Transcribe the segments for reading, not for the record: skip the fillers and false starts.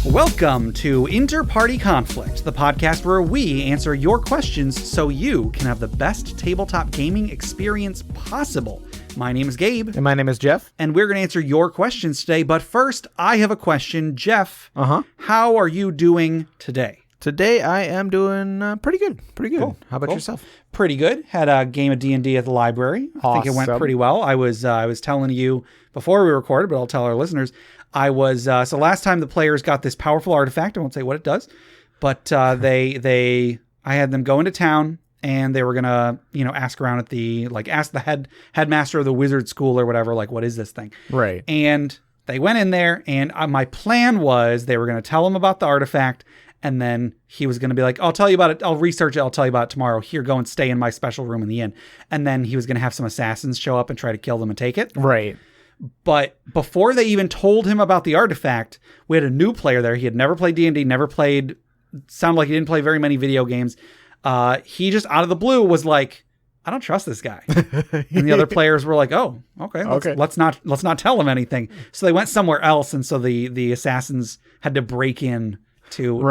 Welcome to InterPartyConflict, the podcast where we answer your questions so you can have the best tabletop gaming experience possible. My name is Gabe. And my name is Jeff. And we're going to answer your questions today. But first, I have a question. Jeff, How are you doing today? Today I am doing pretty good. Cool. How about yourself? Pretty good. Had a game of D&D at the library. I think it went pretty well. I was telling you before we recorded, but I'll tell our listeners. I was so last time the players got this powerful artifact. I won't say what it does, but I had them go into town and they were gonna ask around at ask the headmaster of the wizard school or whatever, like, what is this thing? Right. And they went in there and my plan was they were gonna tell him about the artifact. And then he was going to be like, I'll tell you about it. I'll research it. I'll tell you about it tomorrow. Here, go and stay in my special room in the inn. And then he was going to have some assassins show up and try to kill them and take it. Right. But before they even told him about the artifact, we had a new player there. He had never played D&D, sounded like he didn't play very many video games. He just out of the blue was like, I don't trust this guy. And the other players were like, oh, okay. Let's not tell him anything. So they went somewhere else. And so the assassins had to break in to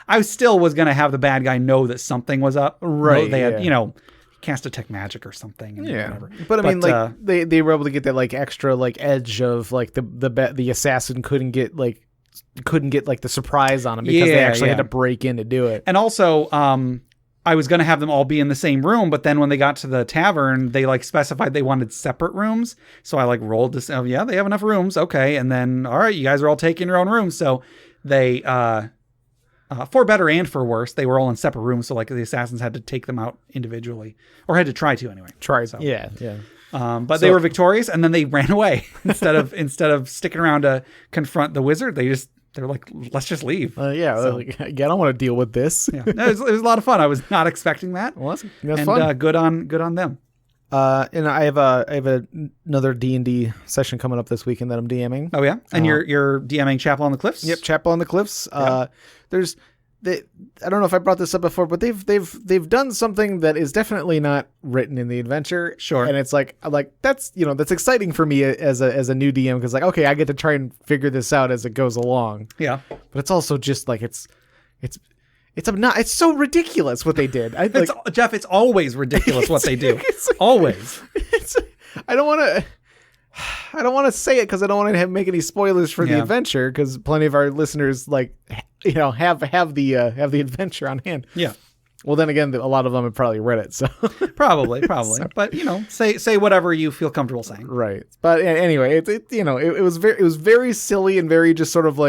I still was going to have the bad guy know that something was up. Right. They had, cast detect magic or something. And whatever. But I mean, they were able to get that extra edge of the assassin couldn't get the surprise on him because they actually had to break in to do it. And also, I was going to have them all be in the same room, but then when they got to the tavern, they specified they wanted separate rooms. So I rolled this. Oh yeah, they have enough rooms. Okay. And then, all right, you guys are all taking your own rooms. So they, for better and for worse, they were all in separate rooms. So the assassins had to take them out individually, or had to try to anyway. But they were victorious, and then they ran away instead of sticking around to confront the wizard. They're like, let's just leave. I don't want to deal with this. Yeah, no, it was a lot of fun. I was not expecting that. Well, that's fun. Good on them. And I have another D&D session coming up this weekend that I'm DMing. Oh yeah, and you're DMing Chapel on the Cliffs. Yep, Chapel on the Cliffs. Yeah. I don't know if I brought this up before, but they've done something that is definitely not written in the adventure. Sure. And it's that's that's exciting for me as a new DM because okay, I get to try and figure this out as it goes along. Yeah. But it's also just it's so ridiculous what they did. Jeff, it's always ridiculous what they do. Always. I don't want to say it because I don't want to make any spoilers for the adventure because plenty of our listeners have the adventure on hand. Yeah. Well, then again, a lot of them have probably read it, so probably. So. But say whatever you feel comfortable saying. Right. But anyway, it was very silly and very just sort of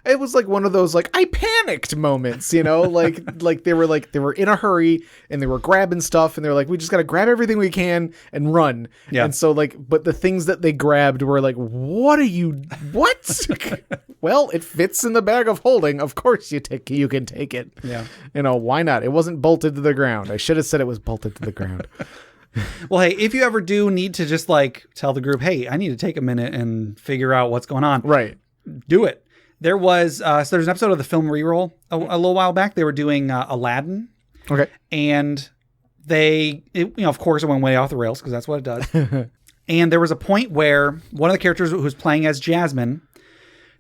it was one of those I panicked moments, they were in a hurry and they were grabbing stuff and they're we just got to grab everything we can and run. Yeah. And so but the things that they grabbed were what? Well, it fits in the bag of holding. Of course you can take it. Yeah. Why not? It wasn't bolted to the ground. I should have said it was bolted to the ground. Well, hey, if you ever do need to just tell the group, hey, I need to take a minute and figure out what's going on. Right. Do it. There was there's an episode of the film Reroll a little while back. They were doing Aladdin. Okay. And of course it went way off the rails because that's what it does. And there was a point where one of the characters who was playing as Jasmine,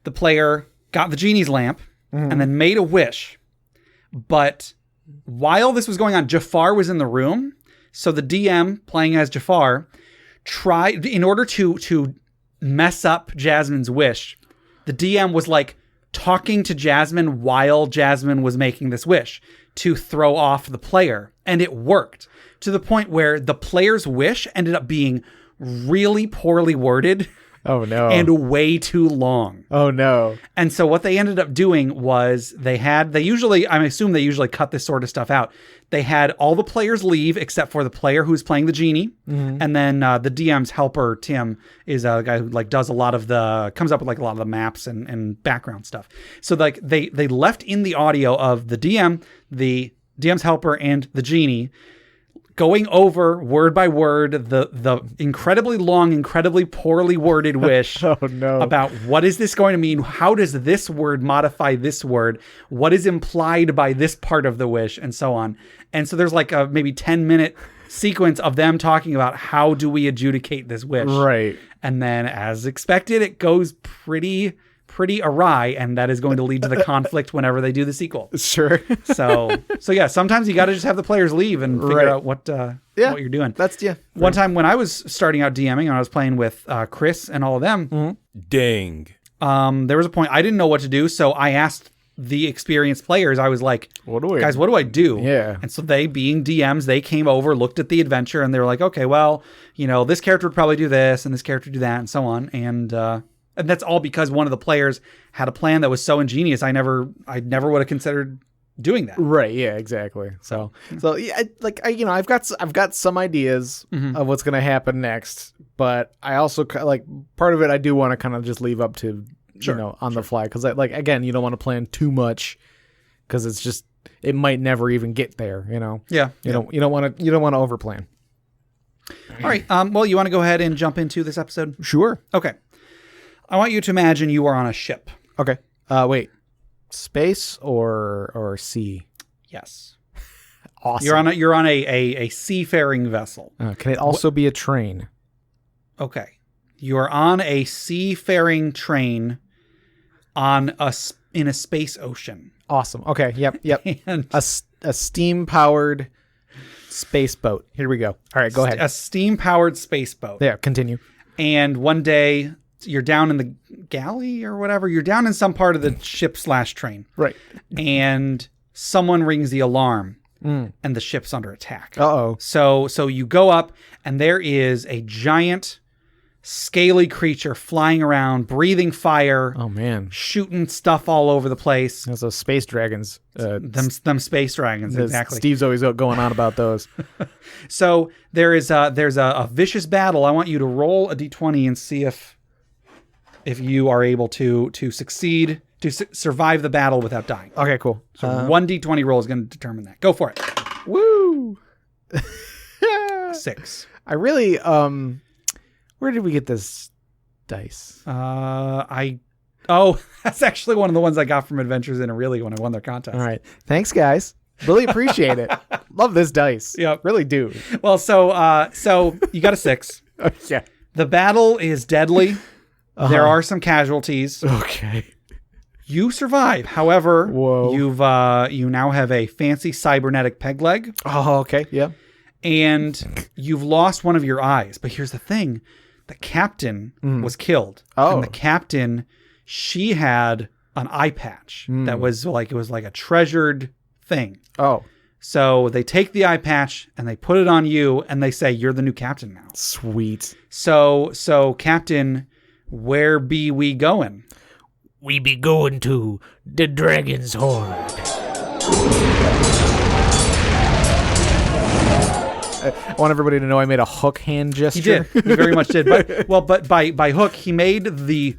the player got the genie's lamp and then made a wish. But while this was going on, Jafar was in the room. So the DM playing as Jafar tried, in order to mess up Jasmine's wish, the DM was talking to Jasmine while Jasmine was making this wish to throw off the player. And it worked to the point where the player's wish ended up being really poorly worded. Oh no. And way too long. Oh no. And so what they ended up doing was I assume they usually cut this sort of stuff out. They had all the players leave except for the player who's playing the genie. Mm-hmm. And then the DM's helper, Tim, is a guy who does comes up with a lot of the maps and background stuff. So they left in the audio of the DM's helper and the genie going over word by word the incredibly long, incredibly poorly worded wish about what is this going to mean? How does this word modify this word? What is implied by this part of the wish? And so on. And so there's a maybe 10-minute sequence of them talking about how do we adjudicate this wish. Right. And then as expected, it goes pretty pretty awry, and that is going to lead to the conflict whenever they do the sequel. Sure. So yeah, sometimes you got to just have the players leave and figure out what you're doing. That's One time when I was starting out DMing and I was playing with Chris and all of them, Dang. there was a point I didn't know what to do, so I asked the experienced players. I was like, guys, what do I do? Yeah. And so they, being DMs, they came over, looked at the adventure, and they were like, okay, well, this character would probably do this and this character would do that and so on. And that's all because one of the players had a plan that was so ingenious. I never would have considered doing that. Right. Yeah, exactly. So yeah, I've got some ideas of what's going to happen next, but I also part of it I do want to kind of just leave up to on the fly, because again, you don't want to plan too much because it might never even get there. You don't want to overplan. All right. Well, you want to go ahead and jump into this episode? Sure. Okay. I want you to imagine you are on a ship. Okay. Wait. Space or sea? Yes. Awesome. You're on a seafaring vessel. Can it also be a train? Okay. You are on a seafaring train in a space ocean. Awesome. Okay. Yep. And a steam powered space boat. Here we go. All right, go ahead. A steam powered space boat. Yeah, continue. And one day you're down in the galley or whatever. You're down in some part of the ship/train. Right. And someone rings the alarm and the ship's under attack. Uh-oh. So you go up and there is a giant scaly creature flying around, breathing fire. Oh man, shooting stuff all over the place. Those are space dragons. Them space dragons, exactly. Steve's always going on about those. So there's a vicious battle. I want you to roll a d20 and see if you are able to succeed, to survive the battle without dying. Okay, cool. So one d20 roll is going to determine that. Go for it. Woo! 6. I really where did we get this dice? That's actually one of the ones I got from Adventures in Aurelia when I won their contest. All right. Thanks, guys. Really appreciate it. Love this dice. Yep. Really do. Well, so you got a 6. Yeah. The battle is deadly. There are some casualties. Okay. You survive. However, Whoa. you now have a fancy cybernetic peg leg. Oh, okay. Yeah. And you've lost one of your eyes. But here's the thing. The captain was killed. Oh. And the captain, she had an eye patch that was like a treasured thing. Oh. So they take the eye patch and they put it on you and they say, you're the new captain now. Sweet. So Captain, where be we going? We be going to the Dragon's Horde. I want everybody to know I made a hook hand gesture. He did. He very much did. But by hook, he made the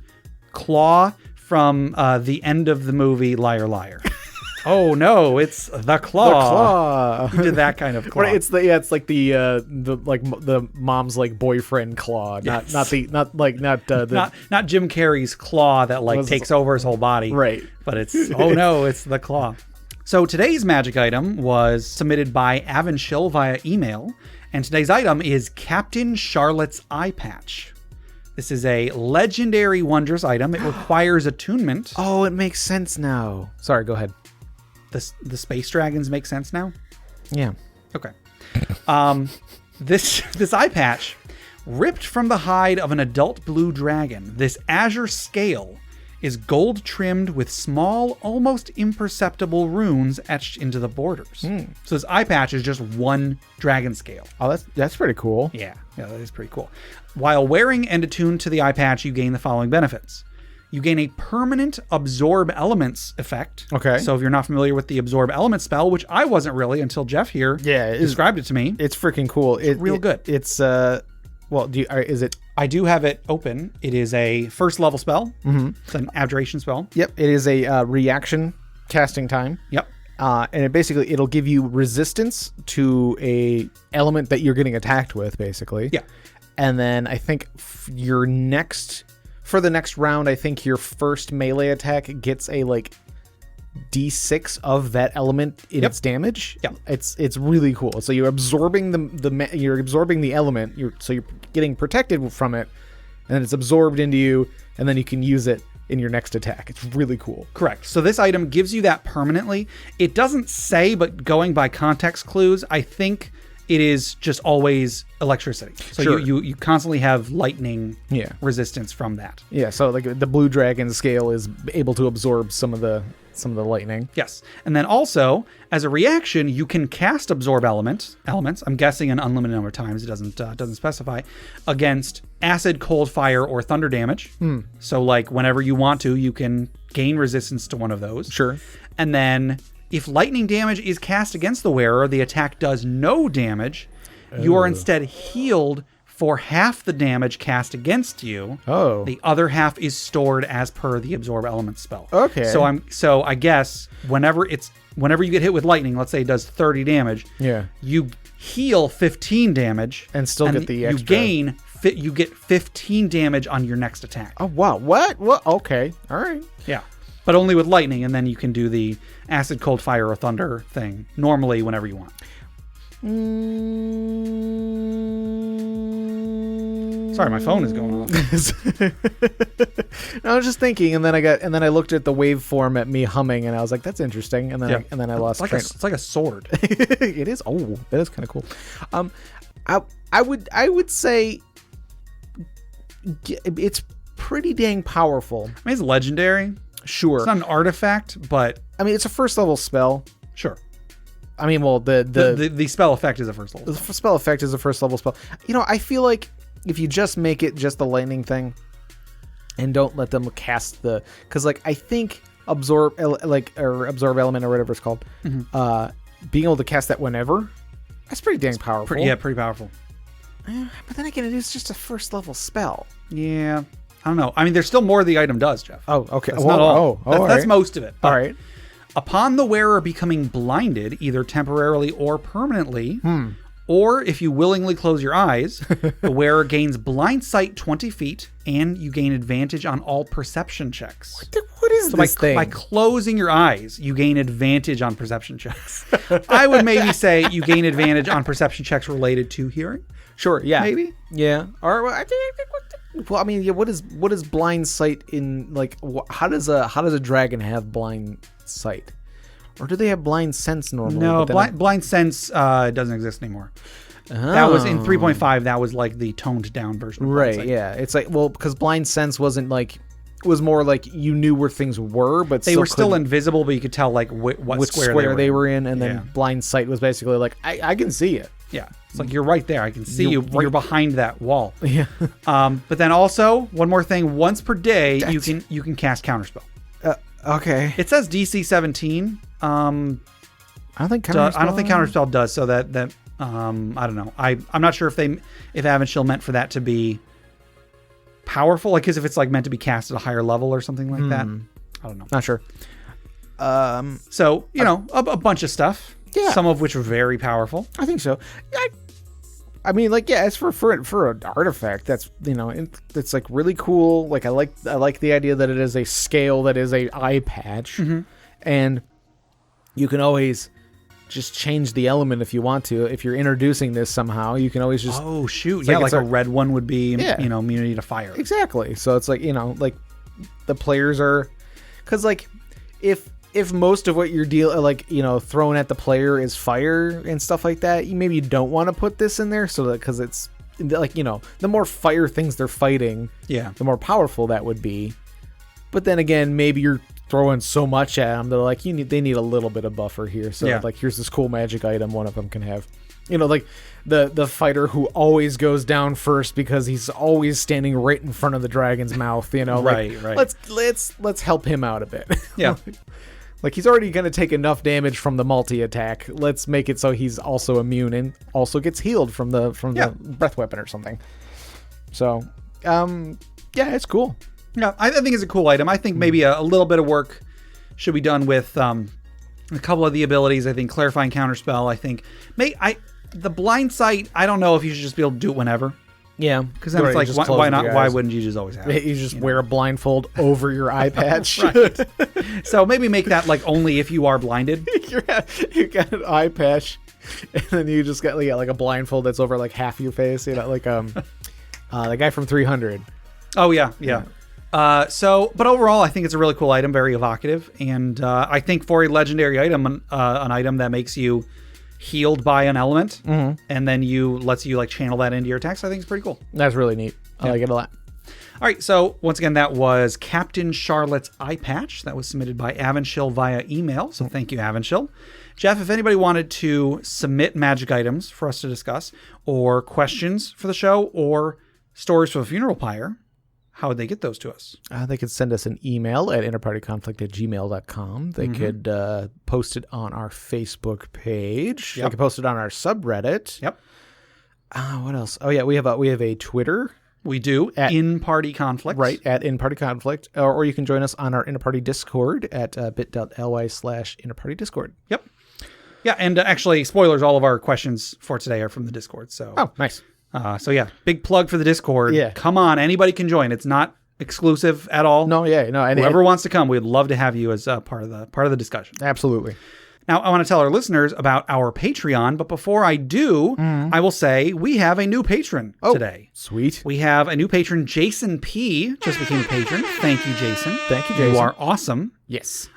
claw from the end of the movie Liar Liar. Oh no, it's the claw. The claw. He did that kind of claw. Right, it's like the mom's like boyfriend claw, Yes. not Jim Carrey's claw that takes over his whole body. Right. But it's it's the claw. So today's magic item was submitted by Avon Schill via email, and today's item is Captain Charlotte's Eye Patch. This is a legendary wondrous item. It requires attunement. Oh, it makes sense now. Sorry, go ahead. The space dragons make sense now? Yeah. Okay. This eye patch, ripped from the hide of an adult blue dragon, this azure scale is gold trimmed with small, almost imperceptible runes etched into the borders. So this eye patch is just one dragon scale. Oh, that's pretty cool. Yeah, that is pretty cool. While wearing and attuned to the eye patch, you gain the following benefits. You gain a permanent absorb elements effect. Okay. So if you're not familiar with the absorb elements spell, which I wasn't really until Jeff here described it to me. It's freaking cool. It's real good. It's is it? I do have it open. It is a first level spell. Mm-hmm. It's an abjuration spell. Yep. It is a reaction casting time. Yep. And it'll give you resistance to a element that you're getting attacked with, basically. Yeah. And then I think for the next round, I think your first melee attack gets a D6 of that element in its damage. Yeah. It's really cool. So you're absorbing the element. You're getting protected from it, and then it's absorbed into you, and then you can use it in your next attack. It's really cool. Correct. So this item gives you that permanently. It doesn't say, but going by context clues, I think it is just always electricity. So Sure. you constantly have lightning Yeah. resistance from that. Yeah, so like the blue dragon scale is able to absorb some of the lightning. Yes. And then also, as a reaction, you can cast absorb elements. I'm guessing an unlimited number of times. It doesn't specify, against acid, cold, fire, or thunder damage. So like whenever you want to, you can gain resistance to one of those. Sure. And then if lightning damage is cast against the wearer, the attack does no damage. You are instead healed for half the damage cast against you. Oh. The other half is stored as per the absorb element spell. Okay. So I guess whenever you get hit with lightning, let's say it does 30 damage. Yeah. You heal 15 damage And still get the extra. You get 15 damage on your next attack. Oh, wow. What? Okay. All right. Yeah. But only with lightning, and then you can do the acid, cold, fire, or thunder thing normally whenever you want. Sorry, my phone is going off. I was just thinking, and then I looked at the waveform at me humming, and I was like, "That's interesting." And then I lost train. It's like a sword. It is. Oh, that is kind of cool. I would say it's pretty dang powerful. I mean, it's legendary. Sure. It's not an artifact, but I mean, it's a first level spell. sure. I mean, well, The spell effect is a first level. the spell effect is a first level spell. I feel like if you just make it just the lightning thing, and don't let them cast because like I think absorb element or whatever it's called, being able to cast that whenever, that's pretty dang powerful. Pretty powerful. But then again, it is just a first level spell. Yeah. I don't know. I mean, there's still more the item does, Jeff. Oh, okay. That's not all. That's right. most of it. All right. Upon the wearer becoming blinded, either temporarily or permanently, or if you willingly close your eyes, the wearer gains blind sight 20 feet, and you gain advantage on all perception checks. What is So this thing? by closing your eyes, you gain advantage on perception checks. I would maybe say you gain advantage on perception checks related to hearing. Sure. Yeah. Maybe. Yeah. Or well, I think. Well, I mean, yeah. What is blind sight in like? How does a dragon have blind sight? Or do they have blind sense normally? No, blind sense doesn't exist anymore. That was in 3.5. That was like the toned down version of blind right. sight. Yeah. It's like, well, because blind sense wasn't like, it was more like you knew where things were, but They were still invisible, but you could tell like what which square they were in, and then Yeah. blind sight was basically like I can see it. Yeah, it's like you're right there. I can see you. You're You're behind that wall. Yeah. But then also one more thing. Once per day, you can cast counterspell. Okay. It says DC 17. I don't think Counterspell does. So that I don't know. I'm not sure if Avonshell meant for that to be powerful, like because if it's like meant to be cast at a higher level or something like that. I don't know. Not sure. So a bunch of stuff. Yeah. Some of which are very powerful. I think so. I mean, like, yeah, it's for an artifact. That's it's like really cool. Like I like the idea that it is a scale that is a eye patch, and you can always just change the element if you want to. If you're introducing this somehow, you can always just Shoot! like Like a red one would be immunity to fire. exactly. So it's like like the players are, because like if most of what you're throwing at the player is fire and stuff like that, you don't want to put this in there, so that because it's like the more fire things they're fighting, Yeah. the more powerful that would be. But then again, maybe you're throwing so much at them, they're like they need a little bit of buffer here. So like here's this cool magic item one of them can have. Like the fighter who always goes down first because he's always standing right in front of the dragon's mouth. Right. Let's help him out a bit. Yeah. Like he's already going to take enough damage from the multi-attack. Let's make it so he's also immune and also gets healed from the breath weapon or something. So, yeah, it's cool. Yeah, I think it's a cool item. I think maybe a little bit of work should be done with a couple of the abilities. I think clarifying counterspell. I think the blind sight. I don't know if you should just be able to do it whenever. Yeah, Because then it's like, why not? Why wouldn't you just always have it? You just wear a blindfold over your eye patch. Right. So maybe make that like only if you are blinded. You got an eye patch, and then you just got like a blindfold that's over like half your face. Like the guy from 300. Oh yeah. But overall, I think it's a really cool item, very evocative, and I think for a legendary item, an item that makes you healed by an element, and then lets you like channel that into your attacks, I think it's pretty cool. That's really neat. I like it a lot. All right, so once again, that was Captain Charlotte's eye patch. That was submitted by Avonshill via email, so thank you, Avonshill. Jeff, if anybody wanted to submit magic items for us to discuss, or questions for the show, or stories for the funeral pyre, how would they get those to us? They could send us an email at interpartyconflict@gmail.com. They could post it on our Facebook page. Yep. They could post it on our subreddit. Yep. What else? Oh, yeah, we have a Twitter. We do, at InPartyConflict. Right, at InPartyConflict. Or you can join us on our Interparty Discord at bit.ly/InterpartyDiscord. Yep. Yeah, and actually, spoilers, all of our questions for today are from the Discord. So. Oh, nice. So yeah, big plug for the Discord. Yeah. Come on, anybody can join. It's not exclusive at all. No, yeah, no. And whoever wants to come, we'd love to have you as part of the discussion. Absolutely. Now, I want to tell our listeners about our Patreon, but before I do, I will say we have a new patron today. Sweet. We have a new patron, Jason P. Just became a patron. Thank you, Jason. Thank you, Jason. You are awesome. Yes.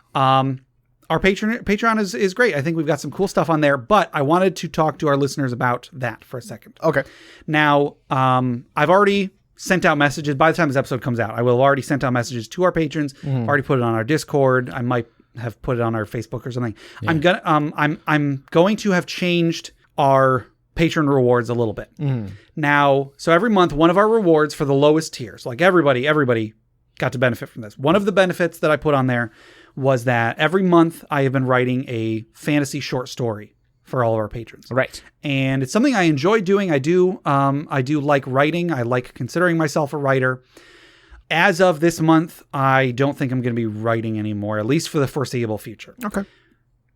Our Patreon is great. I think we've got some cool stuff on there, but I wanted to talk to our listeners about that for a second. Okay. Now, I've already sent out messages. By the time this episode comes out, I will have already sent out messages to our patrons. Already put it on our Discord. I might have put it on our Facebook or something. Yeah. I'm going to have changed our patron rewards a little bit. Now, so every month, one of our rewards for the lowest tiers, like everybody got to benefit from this. One of the benefits that I put on there was that every month I have been writing a fantasy short story for all of our patrons. Right. And it's something I enjoy doing. I do like writing. I like considering myself a writer. As of this month, I don't think I'm going to be writing anymore, at least for the foreseeable future. Okay.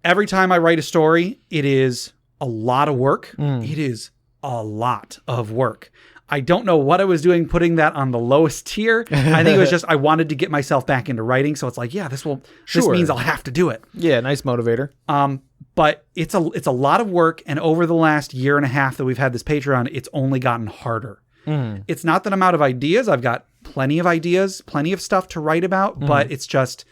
Every time I write a story, it is a lot of work. It is a lot of work. I don't know what I was doing putting that on the lowest tier. I think it was just I wanted to get myself back into writing. So it's like, yeah, this means I'll have to do it. Yeah, nice motivator. But it's a lot of work. And over the last year and a half that we've had this Patreon, it's only gotten harder. It's not that I'm out of ideas. I've got plenty of ideas, plenty of stuff to write about, but it's just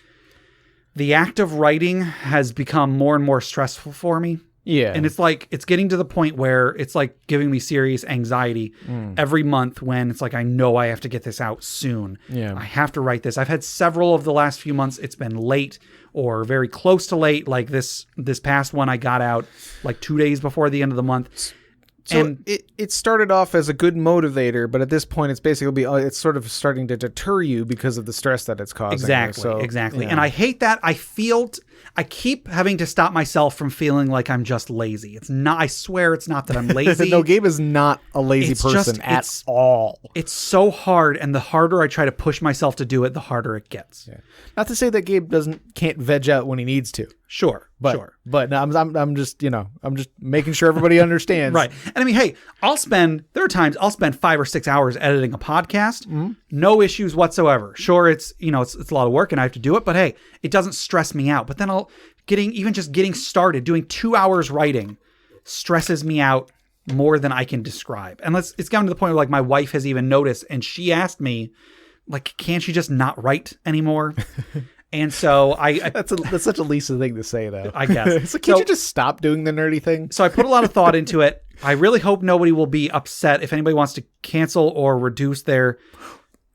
the act of writing has become more and more stressful for me. Yeah. And it's getting to the point where it's like giving me serious anxiety every month when it's like, I know I have to get this out soon. Yeah. I have to write this. I've had several of the last few months. It's been late or very close to late. Like this past one I got out like 2 days before the end of the month. So it started off as a good motivator, but at this point, it's sort of starting to deter you because of the stress that it's causing. Exactly. Yeah. And I hate that. I keep having to stop myself from feeling like I'm just lazy. It's not. I swear, it's not that I'm lazy. No, Gabe is not a lazy person at all. It's so hard, and the harder I try to push myself to do it, the harder it gets. Yeah. Not to say that Gabe can't veg out when he needs to. Sure. But I'm just making sure everybody understands. Right. And I mean, hey, there are times I'll spend 5 or 6 hours editing a podcast. No issues whatsoever. Sure, it's a lot of work and I have to do it, but hey, it doesn't stress me out. But then getting started, doing 2 hours writing stresses me out more than I can describe. And it's gotten to the point where like my wife has even noticed, and she asked me, like, can't you just not write anymore? And so that's such a Lisa thing to say, though. I guess. So can't you just stop doing the nerdy thing? So I put a lot of thought into it. I really hope nobody will be upset if anybody wants to cancel or reduce their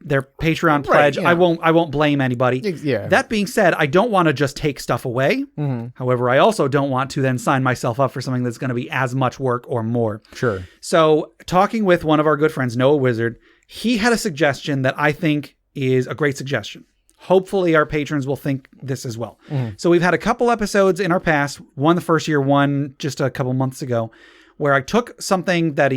Patreon pledge. Yeah. I won't blame anybody. Yeah. That being said, I don't want to just take stuff away. However, I also don't want to then sign myself up for something that's going to be as much work or more. Sure. So talking with one of our good friends, Noah Wizard, he had a suggestion that I think is a great suggestion. Hopefully our patrons will think this as well. So we've had a couple episodes in our past, one the first year, one just a couple months ago, where I took something that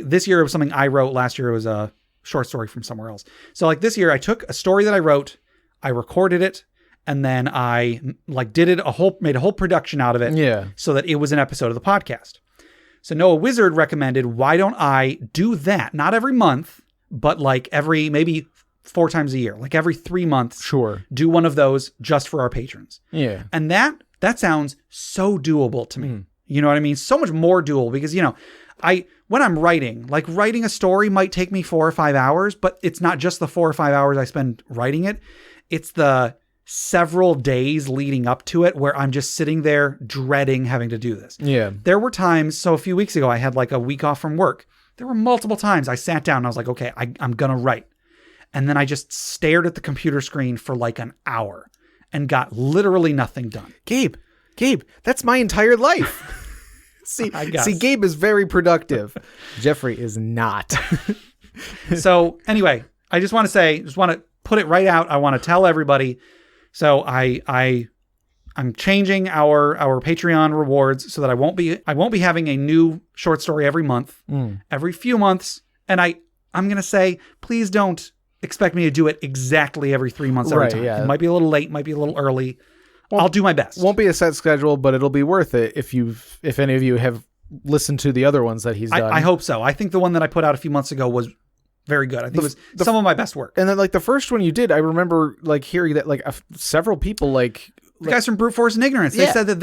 this year it was something I wrote, last year it was a short story from somewhere else. So like this year I took a story that I wrote, I recorded it, and then I made a whole production out of it so that it was an episode of the podcast. So Noah Wizard recommended, why don't I do that? Not every month, but like maybe 4 times a year, like every 3 months. Sure. Do one of those just for our patrons. Yeah. And that sounds so doable to me. You know what I mean? So much more doable because, when I'm writing, like writing a story might take me 4 or 5 hours, but it's not just the 4 or 5 hours I spend writing it. It's the several days leading up to it where I'm just sitting there dreading having to do this. Yeah. There were times, so a few weeks ago, I had like a week off from work. There were multiple times I sat down and I was like, okay, I'm going to write. And then I just stared at the computer screen for like an hour and got literally nothing done. Gabe, that's my entire life. See, Gabe is very productive. Jeffrey is not. So anyway, I just want to put it right out. I want to tell everybody. So I'm changing our Patreon rewards so that I won't be having a new short story every month, every few months. And I'm going to say, please don't expect me to do it exactly every 3 months every time. Yeah. It might be a little late, might be a little early. Well, I'll do my best. Won't be a set schedule, but it'll be worth it if any of you have listened to the other ones that he's done. I hope so. I think the one that I put out a few months ago was very good. I think it was some of my best work. And then like the first one you did, I remember like hearing that like several people like the guys from Brute Force and Ignorance, they said that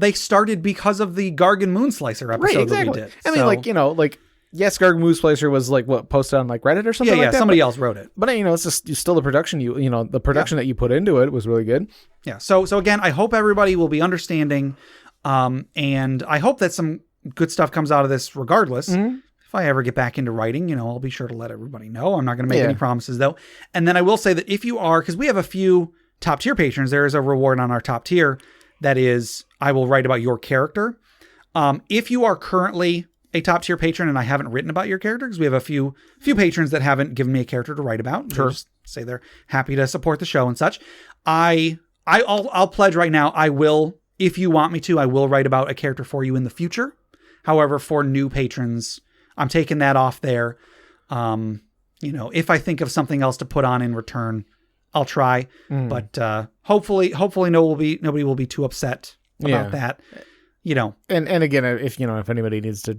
they started because of the Gargan Moonslicer episode that we did. I mean, like, you know, like, yes, Gargan Moonslicer was like what posted on like Reddit or something like that. Somebody else wrote it. But you know, it's just still the production the production that you put into it was really good. Yeah. So again, I hope everybody will be understanding, and I hope that some good stuff comes out of this regardless. Mm-hmm. If I ever get back into writing, I'll be sure to let everybody know. I'm not going to make any promises though. And then I will say that if you are, because we have a few top tier patrons, there is a reward on our top tier that is, I will write about your character. If you are currently a top tier patron and I haven't written about your character, because we have a few patrons that haven't given me a character to write about. Sure. Just say they're happy to support the show and such. I'll pledge right now, I will, if you want me to, I will write about a character for you in the future. However, for new patrons, I'm taking that off there. If I think of something else to put on in return, I'll try. But hopefully nobody will be too upset about that. And again, if anybody needs to,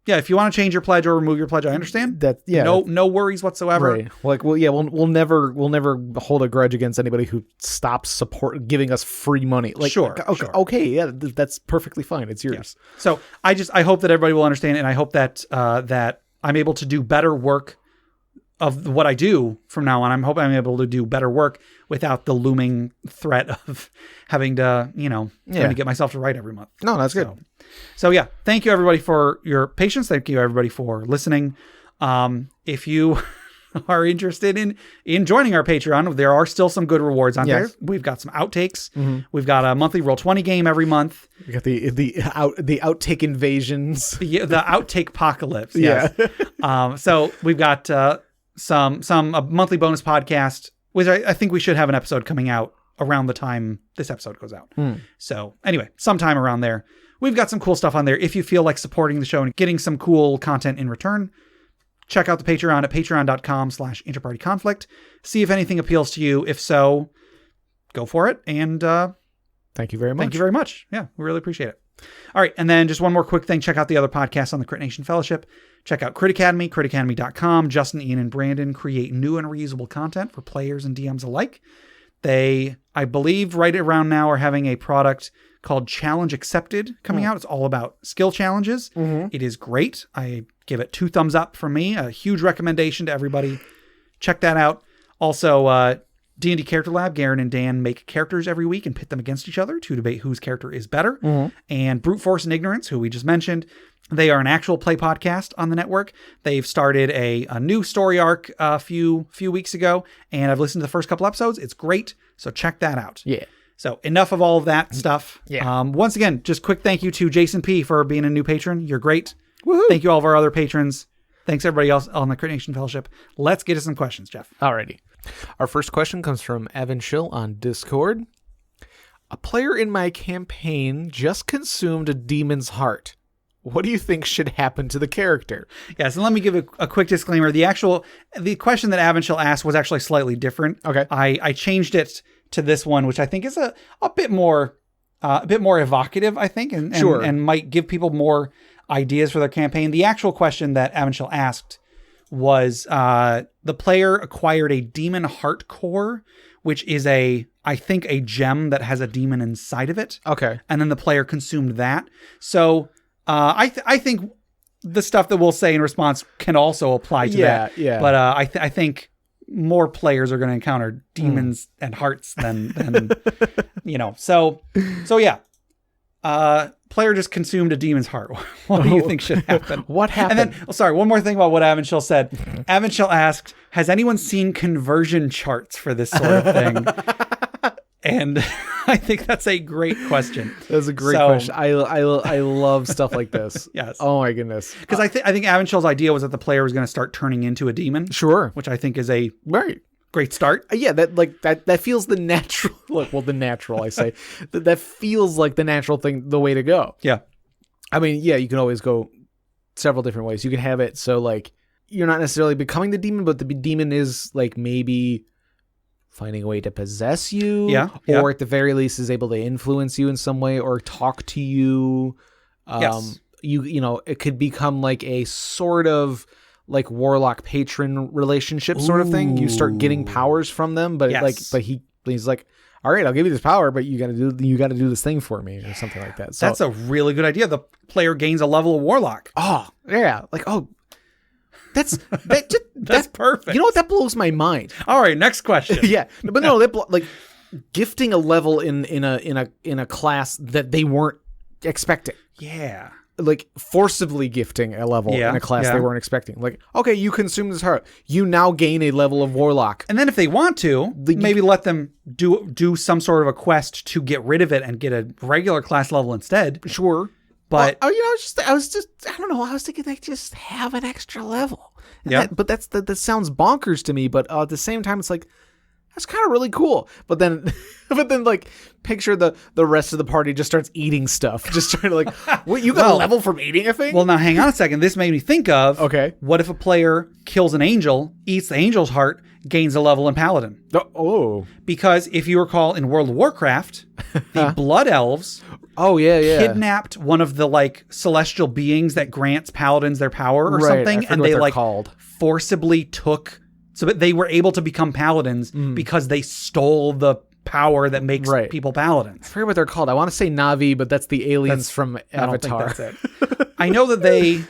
if you want to change your pledge or remove your pledge, I understand that. No worries whatsoever. Right. Like, we'll never hold a grudge against anybody who stops giving us free money. Like, sure. Okay. Yeah, that's perfectly fine. It's yours. Yeah. So I hope that everybody will understand, and I hope that that I'm able to do better work of what I do from now on. I'm hoping I'm able to do better work without the looming threat of having to, trying to get myself to write every month. No, that's good. So yeah, thank you everybody for your patience. Thank you everybody for listening. If you are interested in joining our Patreon, there are still some good rewards on there. We've got some outtakes. Mm-hmm. We've got a monthly Roll20 game every month. We got the outtake invasions. The outtake apocalypse. Yes. Yeah. So we've got some a monthly bonus podcast, which I think we should have an episode coming out around the time this episode goes out. So anyway, sometime around there, we've got some cool stuff on there. If you feel like supporting the show and getting some cool content in return, check out the Patreon at patreon.com/InterPartyConflict. See if anything appeals to you. If so, go for it. And thank you very much. Thank you very much. Yeah, we really appreciate it. All right. And then just one more quick thing. Check out the other podcasts on the Crit Nation Fellowship. Check out Crit Academy, critacademy.com. Justin, Ian, and Brandon create new and reusable content for players and DMs alike. They, I believe, right around now are having a product called Challenge Accepted coming out. It's all about skill challenges. Mm-hmm. It is great. I give it 2 thumbs up from me. A huge recommendation to everybody. Check that out. Also, D&D Character Lab, Garen and Dan make characters every week and pit them against each other to debate whose character is better. Mm-hmm. And Brute Force and Ignorance, who we just mentioned, they are an actual play podcast on the network. They've started a new story arc a few weeks ago, and I've listened to the first couple episodes. It's great, so check that out. Yeah. So enough of all of that stuff. Yeah. Once again, just quick thank you to Jason P. for being a new patron. You're great. Woohoo. Thank you all of our other patrons. Thanks everybody else on the Crit Nation Fellowship. Let's get to some questions, Jeff. Alrighty. Our first question comes from Evan Schill on Discord. A player in my campaign just consumed a demon's heart. What do you think should happen to the character? Yeah, so let me give a quick disclaimer. The question that Evan Schill asked was actually slightly different. Okay. I changed it to this one, which I think is a bit more evocative, I think, and sure. and might give people more ideas for their campaign. The actual question that Evan Schill asked was the player acquired a demon heart core, which is I think a gem that has a demon inside of it. Okay. And then the player consumed that. So I think the stuff that we'll say in response can also apply to that. Yeah. But I think more players are going to encounter demons and hearts than So yeah. Player just consumed a demon's heart. What do you think should happen? What happened? And then, sorry, one more thing about what Avonshell said. Avonshell asked, has anyone seen conversion charts for this sort of thing? And I think that's a great question. That's a great question. I love stuff like this. Yes. Oh my goodness. Because I think Avonshell's idea was that the player was going to start turning into a demon. Sure. Which I think is a Right. great start. Yeah, that feels the natural. The natural. I say that feels like the natural thing, the way to go. Yeah. I mean, yeah, you can always go several different ways. You can have it so like you're not necessarily becoming the demon, but the demon is like maybe finding a way to possess you. Yeah. Or at the very least is able to influence you in some way or talk to you. Yes. It could become like a sort of like warlock patron relationship sort of thing. You start getting powers from them, but Yes. he's like, all right, I'll give you this power, but you got to do this thing for me or something like that. So That's a really good idea. The player gains a level of warlock. oh yeah, like that's Perfect. You know what? That blows my mind. All right, next question. Yeah, but no, like gifting a level in a class that they weren't expecting. Yeah. Like forcibly gifting a level in a class they weren't expecting. Like, okay, you consume this heart. You now gain a level of warlock. And then if they want to, maybe let them do some sort of a quest to get rid of it and get a regular class level instead. Sure. But I don't know. I was thinking they just have an extra level. Yeah. But that sounds bonkers to me. But at the same time, it's like, that's kind of really cool. But then like picture the rest of the party just starts eating stuff. Just trying to like, what, you got a level from eating a thing? Well, now hang on a second. This made me think of, Okay. what if a player kills an angel, eats the angel's heart, gains a level in Paladin? Oh. Because if you recall in World of Warcraft, the Blood Elves Oh, yeah. kidnapped one of the like celestial beings that grants paladins their power or something, and they like called. forcibly took, so that they were able to become paladins because they stole the power that makes people paladins. I forget what they're called. I want to say Navi, but that's the aliens from Avatar. I don't think that's it. I know that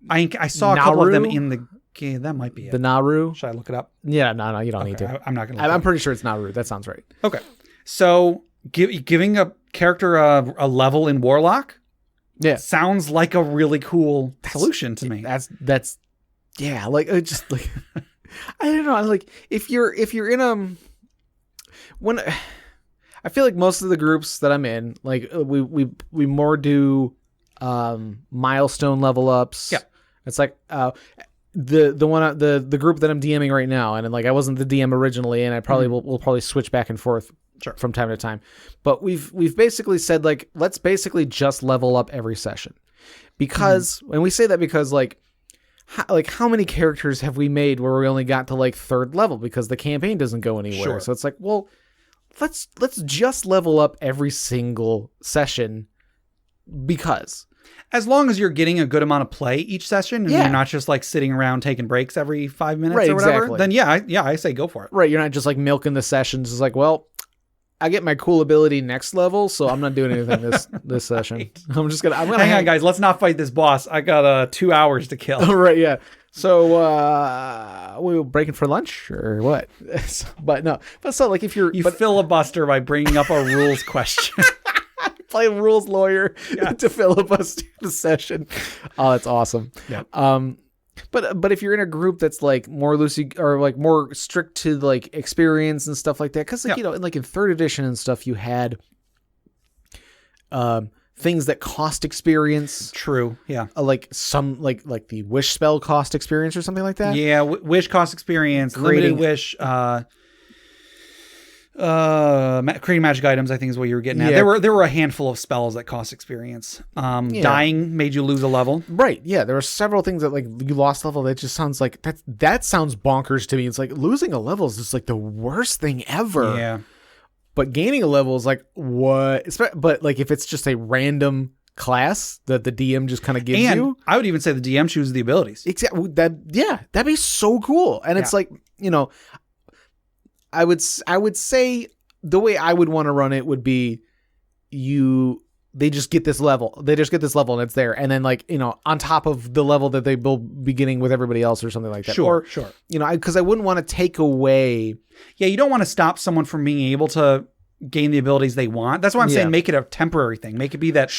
I saw a couple of them in the game. That might be it. The Naru? Should I look it up? Yeah, no, you don't need to. I'm not going to. I'm pretty sure it's Naru. That sounds right. Okay. So giving a character a level in Warlock sounds like a really cool solution to me. That's yeah, like just like I don't know, like if you're in when I feel like most of the groups that I'm in, like we more do milestone level ups. Yeah. It's like the group that I'm DMing right now, and like I wasn't the DM originally, and I probably will probably switch back and forth from time to time. But we've basically said like let's basically just level up every session, because and we say that because like how many characters have we made where we only got to like 3rd level because the campaign doesn't go anywhere? Sure. So it's like, well, let's just level up every single session, because as long as you're getting a good amount of play each session and you're not just like sitting around taking breaks every 5 minutes or whatever, exactly. then I say go for it. Right, you're not just like milking the sessions. It's like, well, I get my cool ability next level, so I'm not doing anything this session. Right. I'm gonna hang on, guys. Let's not fight this boss. I got 2 hours to kill. Right, yeah. So we were breaking for lunch or what? But no. But so like if you filibuster by bringing up a rules question. Play rules lawyer to filibuster the session. Oh, that's awesome. Yeah. But if you're in a group that's like more loosey or like more strict to like experience and stuff like that, because like like in 3rd edition and stuff, you had things that cost experience. True. Yeah. Like some like the wish spell cost experience or something like that. Yeah. Wish cost experience. Limited wish. Creating magic items, I think, is what you were getting at. There were a handful of spells that cost experience. Dying made you lose a level. Right. Yeah. There were several things that like you lost level. That just sounds like that sounds bonkers to me. It's like losing a level is just like the worst thing ever. Yeah. But gaining a level is like what? But like if it's just a random class that the DM just kind of gives you, I would even say the DM chooses the abilities. Exactly. That'd be so cool. And it's like, I would say the way I would want to run it would be you they just get this level. They just get this level and it's there. And then like, on top of the level that they will be getting with everybody else or something like that. Sure. Because I wouldn't want to take away. Yeah, you don't want to stop someone from being able to gain the abilities they want. That's why I'm saying make it a temporary thing. Make it be that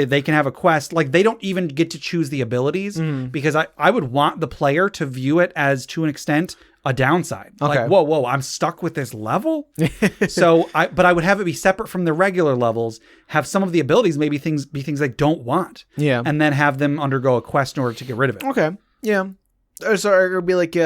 they can have a quest. Like they don't even get to choose the abilities because I would want the player to view it as, to an extent, a downside. Okay. Like, whoa, I'm stuck with this level. But I would have it be separate from the regular levels, have some of the abilities maybe be things they don't want. Yeah. And then have them undergo a quest in order to get rid of it. Okay. Yeah. So it would be like,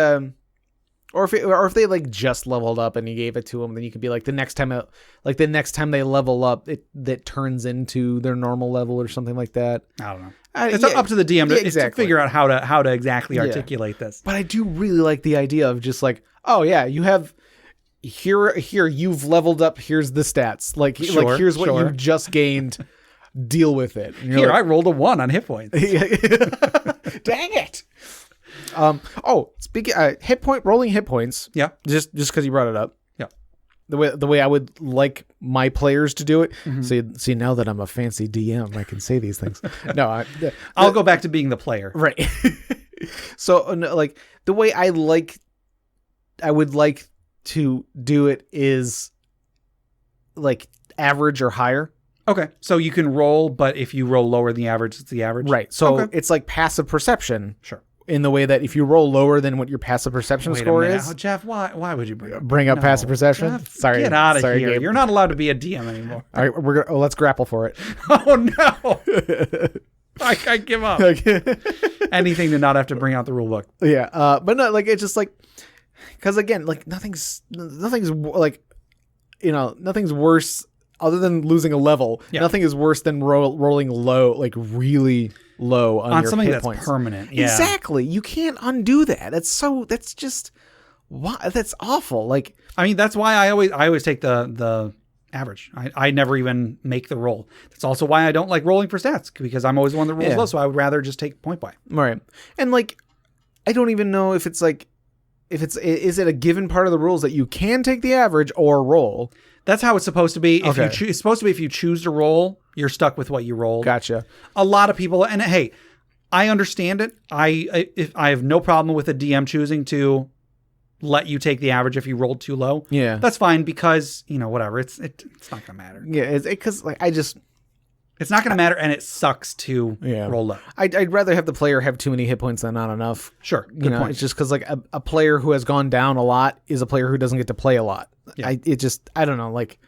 or if they like just leveled up and you gave it to them, then you could be like the next time they level up, that turns into their normal level or something like that. I don't know. It's up to the DM to figure out how to exactly articulate this. But I do really like the idea of just like, oh yeah, you have here you've leveled up. Here's the stats. Here's what you've just gained. Deal with it. Here, I rolled a 1 on hit points. Dang it. Speaking rolling hit points. Yeah. Just because you brought it up. Yeah. The way I would like my players to do it. See, now that I'm a fancy DM, I can say these things. No, I'll go back to being the player. Right. So like the way I would like to do it is like average or higher. Okay. So you can roll, but if you roll lower than the average, it's the average. Right. So it's like passive perception. Sure. In the way that if you roll lower than what your passive perception score is. Oh, Jeff, why would you bring up passive perception? Jeff, Sorry. Get out of here. Gabe. You're not allowed to be a DM anymore. All right, let's grapple for it. Oh no. I give up. Anything to not have to bring out the rule book. Yeah. But no, like it's just like, because again, like nothing's like, nothing's worse other than losing a level. Yeah. Nothing is worse than rolling low, like really low on your something hit that's points. Permanent. Yeah. Exactly. You can't undo that. That's just that's awful. Like, I mean, that's why I always take the average. I never even make the roll. That's also why I don't like rolling for stats, because I'm always the one that rolls low. So I would rather just take point by. Right. And like, I don't even know if it's like, is it a given part of the rules that you can take the average or roll? That's how it's supposed to be. Okay. It's supposed to be if you choose to roll, you're stuck with what you rolled. Gotcha. A lot of people, and hey, I understand it. I have no problem with a DM choosing to let you take the average if you rolled too low. Yeah. That's fine, because, whatever. It's not going to matter. Yeah, because like it's not going to matter, and it sucks to roll low. I'd rather have the player have too many hit points than not enough. Sure. Good point. It's just because like a player who has gone down a lot is a player who doesn't get to play a lot. Yeah. I don't know. Like,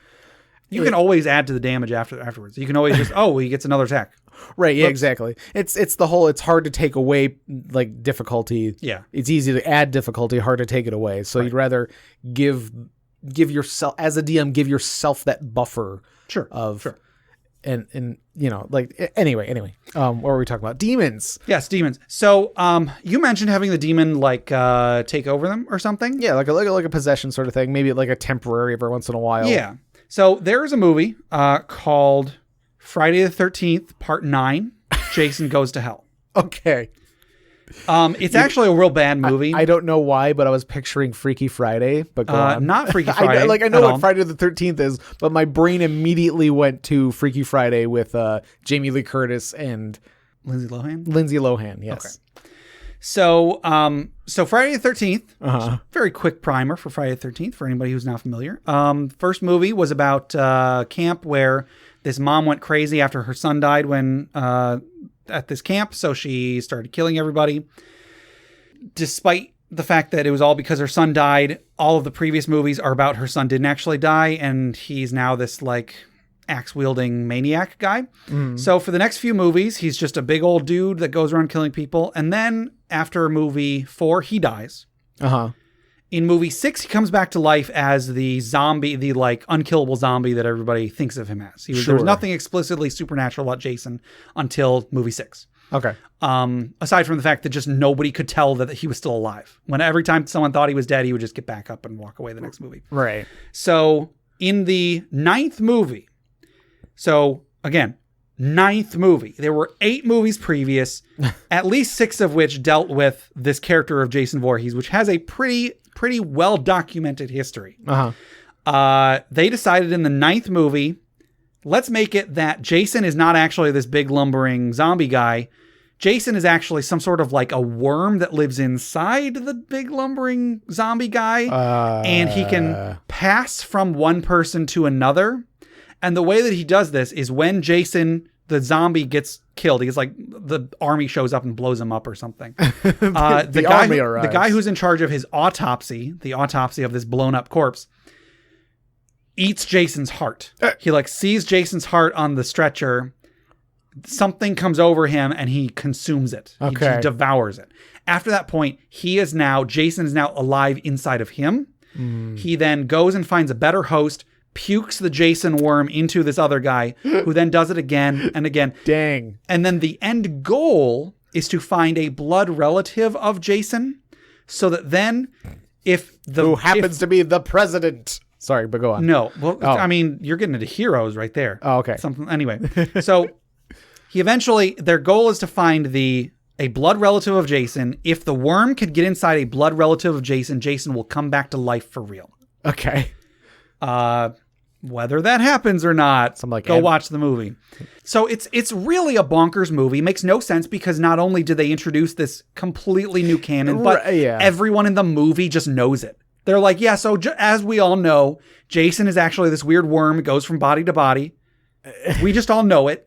you can always add to the damage afterwards. You can always just, he gets another attack. Right. Yeah, exactly. It's hard to take away like difficulty. Yeah. It's easy to add difficulty, hard to take it away. So you'd rather give yourself, as a DM, give yourself that buffer. Sure. And anyway, what were we talking about? Demons. Yes, demons. So you mentioned having the demon like take over them or something. Yeah, like a possession sort of thing. Maybe like a temporary every once in a while. Yeah. So there's a movie called Friday the 13th Part 9, Jason Goes to Hell. Okay. It's actually a real bad movie. I don't know why, but I was picturing Freaky Friday. But go on. Not Freaky Friday. I know what Friday the 13th is, but my brain immediately went to Freaky Friday with Jamie Lee Curtis and Lindsay Lohan. Yes. Okay. So Friday the 13th. Very quick primer for Friday the 13th for anybody who's not familiar. First movie was about camp where this mom went crazy after her son died when at this camp, so she started killing everybody. Despite the fact that it was all because her son died, all of the previous movies are about her son didn't actually die, and he's now this like axe-wielding maniac guy. So for the next few movies, he's just a big old dude that goes around killing people, and then after movie 4, he dies. In movie 6, he comes back to life as the zombie, the like unkillable zombie that everybody thinks of him as. There was nothing explicitly supernatural about Jason until movie 6. Okay. Aside from the fact that just nobody could tell that he was still alive. When every time someone thought he was dead, he would just get back up and walk away the next movie. Right. So in the 9th movie, so again, 9th movie, there were 8 movies previous, at least 6 of which dealt with this character of Jason Voorhees, which has a pretty well documented history. They decided in the 9th movie, let's make it that Jason is not actually this big lumbering zombie guy. Jason is actually some sort of like a worm that lives inside the big lumbering zombie guy. And he can pass from one person to another. And the way that he does this is when Jason, the zombie, gets killed, he's like, the army shows up and blows him up or something. The guy who's in charge of his autopsy, the autopsy of this blown up corpse, eats Jason's heart. He like sees Jason's heart on the stretcher. Something comes over him and he consumes it. Okay. He devours it. After that point, Jason is now alive inside of him. He then goes and finds a better host, pukes the Jason worm into this other guy, who then does it again and again. Dang. And then the end goal is to find a blood relative of Jason, so that then who happens to be the president. Sorry, but go on. No. Well, I mean, you're getting into heroes right there. Oh, okay. Anyway, so their goal is to find a blood relative of Jason. If the worm could get inside a blood relative of Jason, Jason will come back to life for real. Okay. Whether that happens or not, go watch the movie. So it's really a bonkers movie. It makes no sense because not only do they introduce this completely new canon, but everyone in the movie just knows it. They're like, yeah, so as we all know, Jason is actually this weird worm. It goes from body to body. We just all know it.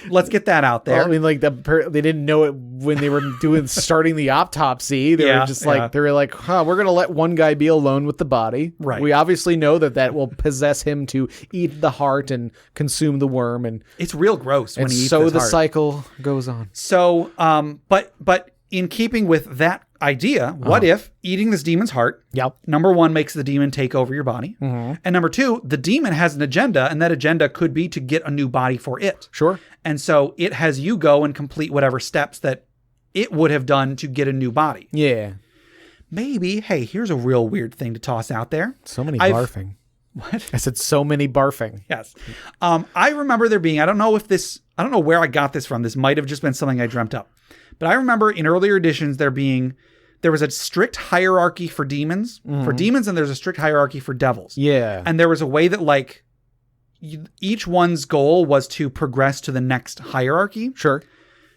Let's get that out there. Well, I mean, like they didn't know it when they were starting the autopsy. They were just like, we're going to let one guy be alone with the body. Right. We obviously know that will possess him to eat the heart and consume the worm. And it's real gross when he eats so his the heart. cycle goes on. So, but in keeping with that idea, what if eating this demon's heart, number one, makes the demon take over your body, and number two, the demon has an agenda, and that agenda could be to get a new body for it. Sure. And so it has you go and complete whatever steps that it would have done to get a new body. Yeah. Maybe, hey, here's a real weird thing to toss out there. So many barfing. What? I said so many barfing. Yes. I remember there being, I don't know where I got this from. This might have just been something I dreamt up. But I remember in earlier editions there was a strict hierarchy for demons. For demons, and there's a strict hierarchy for devils. Yeah. And there was a way that like each one's goal was to progress to the next hierarchy. Sure.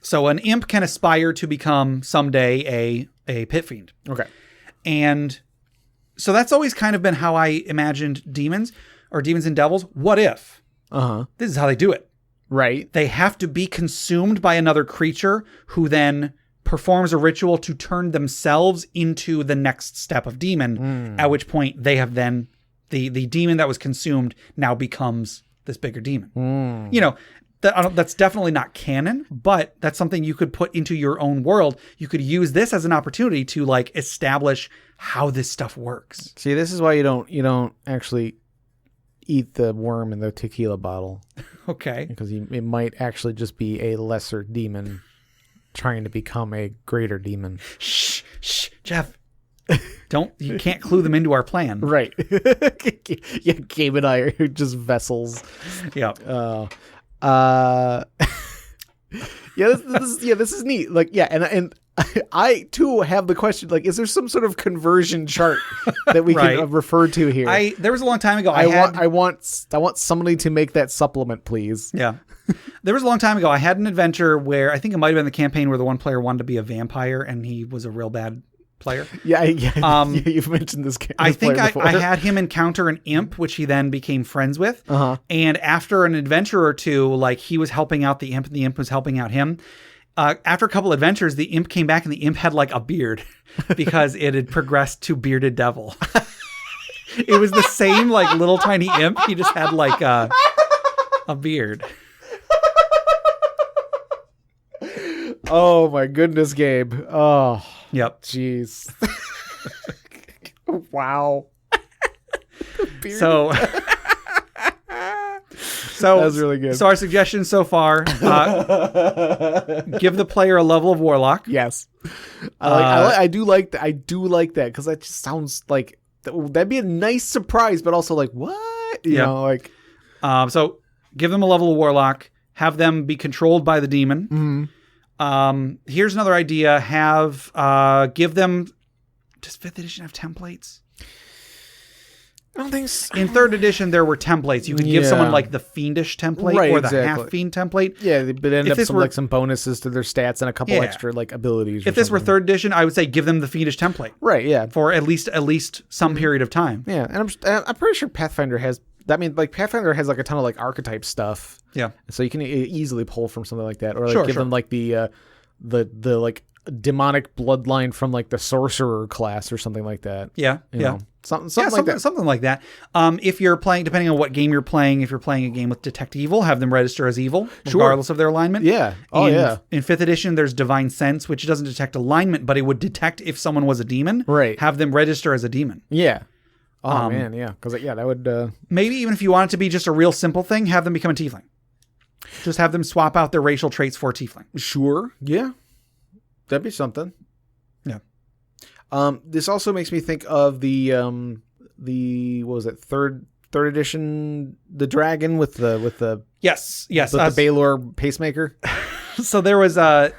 So an imp can aspire to become someday a pit fiend. Okay. And so that's always kind of been how I imagined demons or demons and devils. What if? This is how they do it. Right. They have to be consumed by another creature who then performs a ritual to turn themselves into the next step of demon, at which point they have then the demon that was consumed now becomes this bigger demon. You know, that's definitely not canon, but that's something you could put into your own world. You could use this as an opportunity to like establish how this stuff works. See, this is why you don't actually eat the worm in the tequila bottle. Okay. Because it might actually just be a lesser demon trying to become a greater demon. Shh, Jeff. You can't clue them into our plan. Right. Yeah, Gabe and I are just vessels. Yeah. This is neat. Like, yeah, and I too have the question, like, is there some sort of conversion chart that we can refer to here? There was a long time ago. I want somebody to make that supplement, please. Yeah. There was a long time ago. I had an adventure where I think it might have been the campaign where the one player wanted to be a vampire and he was a real bad player. Yeah. You've mentioned this. I think I had him encounter an imp, which he then became friends with. And after an adventure or two, like he was helping out the imp and the imp was helping out him. After a couple adventures, the imp came back and the imp had like a beard because it had progressed to bearded devil. It was the same like little tiny imp. He just had like a beard. Oh my goodness, Gabe. Oh. Yep. Jeez. Wow. So that was really good. So our suggestions so far, give the player a level of warlock. Yes. I do like that. I do like that because that just sounds like that'd be a nice surprise, but also like what? You know, like so give them a level of warlock, have them be controlled by the demon. Here's another idea. Give them, does 5th edition have templates? I don't think so. In 3rd edition, there were templates. You could give someone like the fiendish template Right, or the exactly. half-fiend template. Yeah, but end If up this some were- like some bonuses to their stats and a couple extra like abilities. If this were 3rd edition, I would say give them the fiendish template right, yeah, for at least some period of time. yeah, and I'm pretty sure Pathfinder has. I mean, like Pathfinder has like a ton of like archetype stuff. Yeah. So you can easily pull from something like that, or like Sure, give them like the like demonic bloodline from like the sorcerer class or something like that. Yeah, You yeah. know, something like that. Something like that. If you're playing, depending on what game you're playing, if you're playing a game with Detect Evil, have them register as evil, regardless of their alignment. Yeah. Oh, yeah. In 5th edition, there's Divine Sense, which doesn't detect alignment, but it would detect if someone was a demon. Right. Have them register as a demon. Yeah. Oh man, yeah, because that would. Maybe even if you want it to be just a real simple thing, have them become a tiefling. Just have them swap out their racial traits for tiefling. Sure. Yeah. That'd be something. Yeah. This also makes me think of the what was it, third edition, the dragon with the Yes. the Baylor pacemaker. So there was an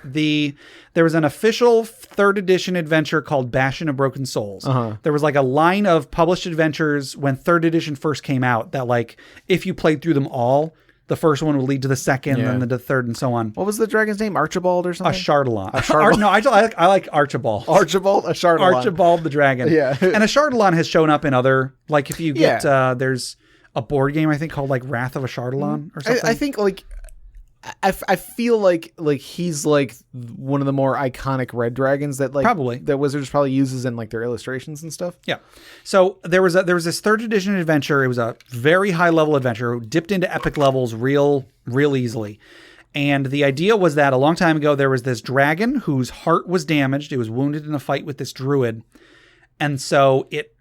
official 3rd edition adventure called Bastion of Broken Souls. There was like a line of published adventures when 3rd edition first came out that like if you played through them all, the first one would lead to the second, and then the third, and so on. What was the dragon's name? Archibald or A something? Chardalon. Chardalon. No, I like Archibald. Archibald, a Chardalon. Archibald the dragon. Yeah. And a Chardalon has shown up in other, like if you get, Yeah. there's a board game I think called like Wrath of a Chardalon or something. I think like I feel like he's like one of the more iconic red dragons that like Probably. that Wizards probably uses in like their illustrations and stuff. Yeah. So there was this 3rd edition adventure. It was a very high level adventure, dipped into epic levels real easily. And the idea was that a long time ago, there was this dragon whose heart was damaged. It was wounded in a fight with this druid. And so it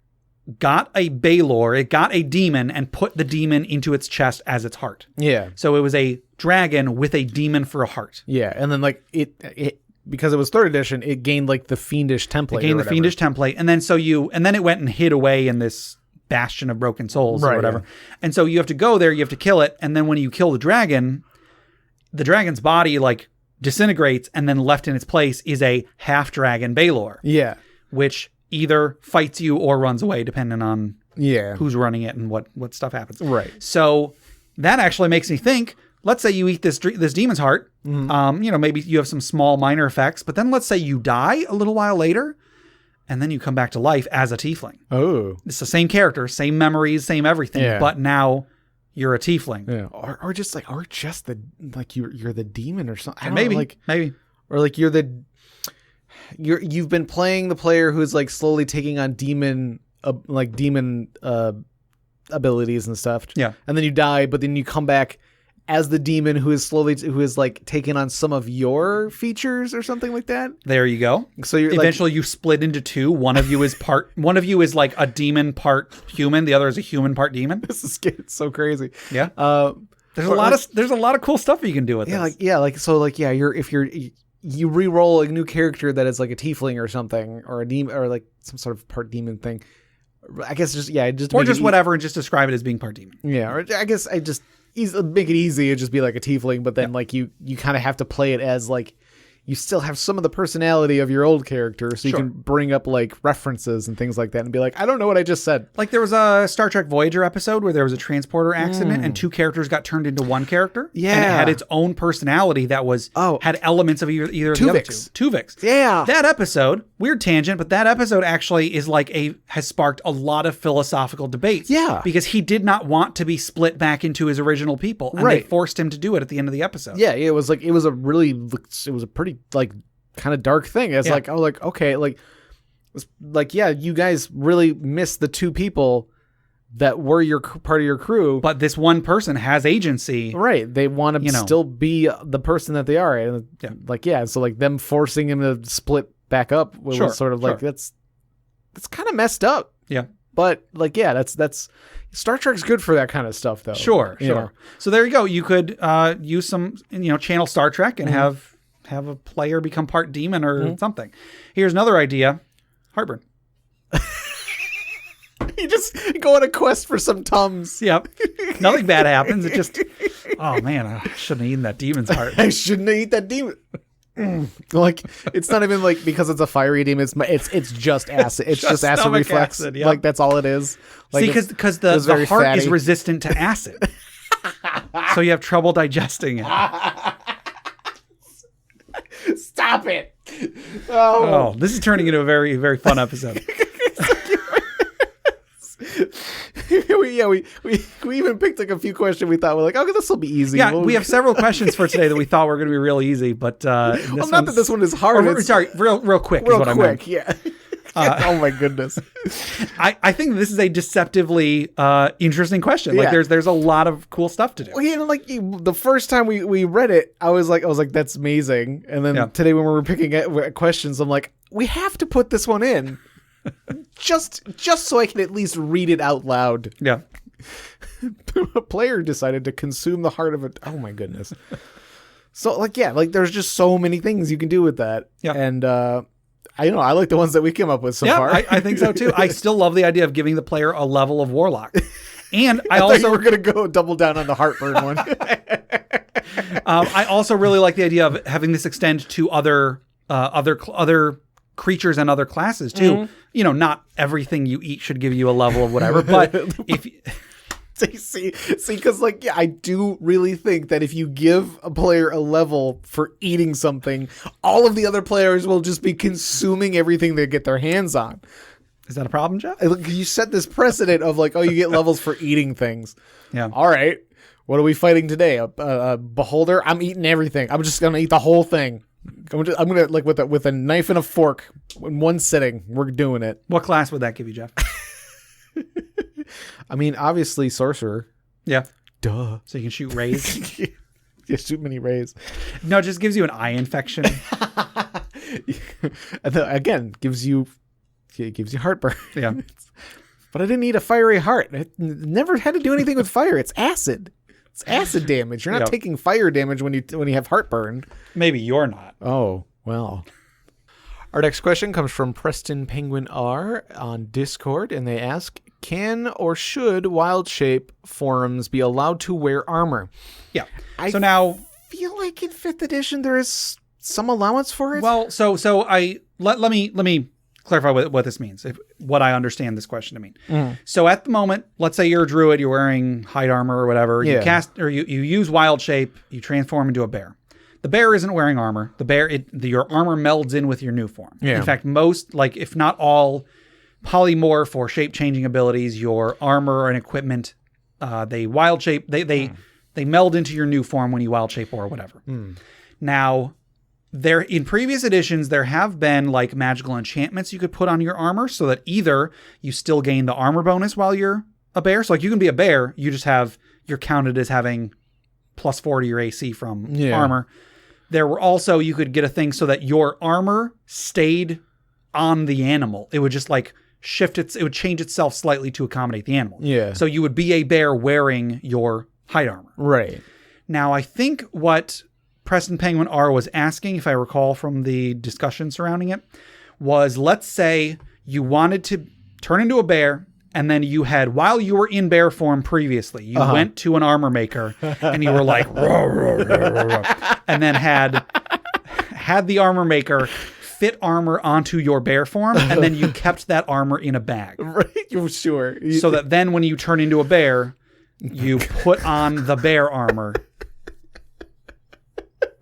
got a Baylor, it got a demon and put the demon into its chest as its heart. Yeah. So it was a dragon with a demon for a heart. Yeah. And then like it because it was 3rd edition, it gained like the fiendish template. It gained the fiendish template. And then it went and hid away in this bastion of broken souls or whatever. Yeah. And so you have to go there, you have to kill it. And then when you kill the dragon's body like disintegrates, and then left in its place is a half dragon Baylor. Yeah. Which either fights you or runs away depending on Yeah. who's running it and what stuff happens. Right. So that actually makes me think, let's say you eat this demon's heart. Maybe you have some small minor effects, but then let's say you die a little while later and then you come back to life as a tiefling. Oh. It's the same character, same memories, same everything, but now you're a tiefling. Yeah. Or just the like you're the demon or something. I don't Maybe. know, like Maybe. or like you've been playing the player who's like slowly taking on demon abilities and stuff. Yeah. And then you die, but then you come back as the demon who is like taking on some of your features or something like that. There you go. So you're eventually you split into two. One of you is like a demon part human. The other is a human part demon. This is it's so crazy. Yeah. There's a lot of cool stuff you can do with this. You re-roll a new character that is like a tiefling or something, or a demon, or like some sort of part demon thing. I guess whatever, and just describe it as being part demon. Yeah, or I guess I just make it easy and just be like a tiefling, but then like you kind of have to play it as like you still have some of the personality of your old character, so you can bring up like references and things like that and be like, I don't know what I just said. Like there was a Star Trek Voyager episode where there was a transporter accident and two characters got turned into one character. Yeah. And it had its own personality that had elements of either of the other two. Tuvix. Yeah. That episode, weird tangent, but that episode actually is has sparked a lot of philosophical debates. Yeah. Because he did not want to be split back into his original people. And they forced him to do it at the end of the episode. Yeah, it was a pretty like kind of dark thing. It's like, oh, like, okay, like, yeah, you guys really missed the two people that were your part of your crew, but this one person has agency, right? They want to still be the person that they are, and so like them forcing him to split back up was sort of like that's kind of messed up. Yeah, but like, that's Star Trek's good for that kind of stuff, though. Sure. So there you go. You could use some channel Star Trek and have a player become part demon or something. Here's another idea. Heartburn. You just go on a quest for some Tums. Yep. Nothing bad happens. It just, oh man, I shouldn't have eaten that demon's heart. I shouldn't have eaten that demon. Like it's not even like because it's a fiery demon. It's just acid. It's just acid stomach reflex. acid, yeah. Like that's all it is. Like, See, because the very heart fatty. is resistant to acid, so you have trouble digesting it. Stop it. Oh, this is turning into a very, very fun episode. we even picked like a few questions we thought were like, okay, this will be easy. Yeah, we have several questions for today that we thought were going to be real easy, but not that this one is hard. Sorry, real quick. Real is what quick, I meant. yeah. Oh my goodness. I think this is a deceptively interesting question. Like Yeah. there's a lot of cool stuff to do. Well, you know, like the first time we read it, I was like, that's amazing. And then today when we were picking questions, I'm like, we have to put this one in, just so I can at least read it out loud. Yeah. A player decided to consume the heart of it. Oh my goodness. So like there's just so many things you can do with that. Yeah. And I like the ones that we came up with so far. I think so too. I still love the idea of giving the player a level of warlock. And I thought also you were gonna go double down on the heartburn one. I also really like the idea of having this extend to other creatures and other classes too. Mm-hmm. You know, not everything you eat should give you a level of whatever, but if See, because I do really think that if you give a player a level for eating something, all of the other players will just be consuming everything they get their hands on. is that a problem, Jeff? You set this precedent of you get levels for eating things. Yeah. All right. What are we fighting today? A beholder? I'm eating everything. I'm just gonna eat the whole thing. I'm gonna with a knife and a fork in one sitting. We're doing it. What class would that give you, Jeff? I mean, obviously sorcerer. Yeah. Duh. So you can shoot rays. You shoot many rays. No, it just gives you an eye infection. And then, again, gives you heartburn. Yeah. But I didn't eat a fiery heart. It never had to do anything with fire. It's acid. It's acid damage. You're not taking fire damage when you have heartburn. Maybe you're not. Oh, well. Our next question comes from Preston Penguin R on Discord, and they ask, can or should wild shape forms be allowed to wear armor? Yeah. I So now feel like in 5th edition there is some allowance for it. Well, so let me clarify what this means, what I understand this question to mean. So at the moment, let's say you're a druid, you're wearing hide armor or whatever, you cast or you use wild shape, you transform into a bear. The bear isn't wearing armor. The bear, your armor melds in with your new form. Yeah. In fact, most, if not all, polymorph or shape changing abilities, your armor and equipment, they wild shape. They meld into your new form when you wild shape or whatever. Now, in previous editions, there have been magical enchantments you could put on your armor so that either you still gain the armor bonus while you're a bear. So you can be a bear, you're counted as having plus 4 to your AC from armor. There were also, you could get a thing so that your armor stayed on the animal. It would just shift it would change itself slightly to accommodate the animal. Yeah. So you would be a bear wearing your hide armor. Right. Now, I think what Preston Penguin R was asking, if I recall from the discussion surrounding it, was let's say you wanted to turn into a bear, and then you had, while you were in bear form previously, you went to an armor maker and you were like, roar, roar, roar, roar, roar, and then had the armor maker fit armor onto your bear form, and then you kept that armor in a bag. Right. You're sure. So that then when you turn into a bear, you put on the bear armor.